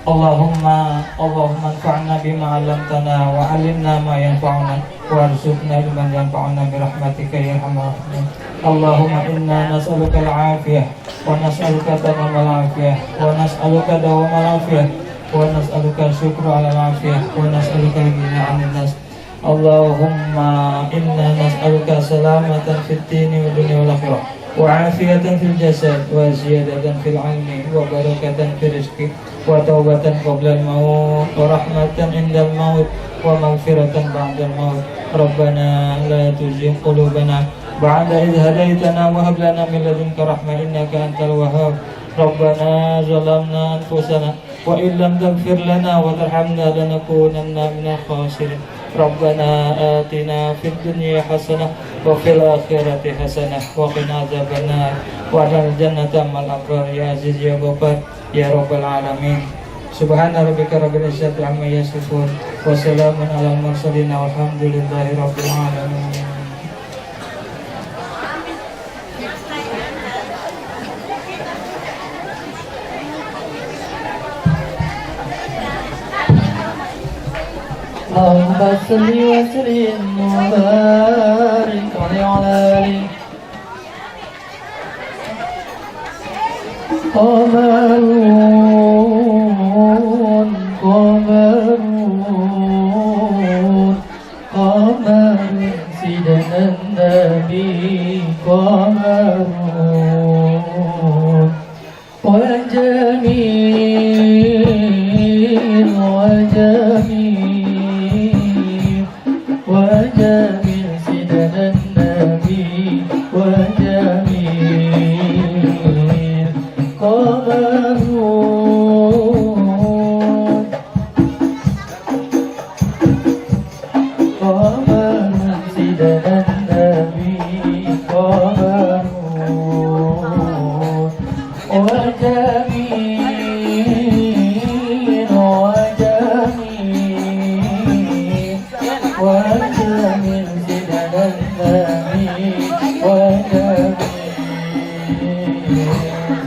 Allahumma anfa'na bima 'allamtana wa 'allimna ma yanfa'una warzuqna ilman yanfa'una bi rahmatika ya arhamar rahimin. Allahumma inna nas'aluka al-'afiyah wa nas'aluka tamamal 'afiyah wa nas'aluka dawamal 'afiyah wa nas'aluka syukra 'ala al-'afiyah wa nas'aluka al-ghina 'anil nas. Allahumma inna nas'aluka salamatan fid dini wa dunya wal akhirah wa 'afiyatan fil jasad wa ziyadatan fil 'ilmi wa barakatan fil rizqi wa taubatan qabla al-maut wa rahmatan indal maut wa maghfiratan ba'da al-maut. Rabbana la tuzigh qulubana ba'da idh hadaytana wa hab lana min ladunka rahmah innaka antal wahhab. Rabbana zalamna anfusana wa in lam taghfir lana wa tarhamna lanakunanna minal khasirin. Rabbana atina fid dunya hasanah wa fil akhirati hasanah wa qina adzabannar wa adkhilna jannata ma'al abrar ya aziz ya ghaffar ya rabbal alamin. Subhana rabbika rabbil izzati amma yasifun wa salamun alal mursalin walhamdulillahi rabbil alamin. Allahumma salli wa sallim wa barik ala ali Qamarun Qamarun Qamarun Sidana Nabi وجميل وجميل وجميل سيدنا النبي وجميل قمر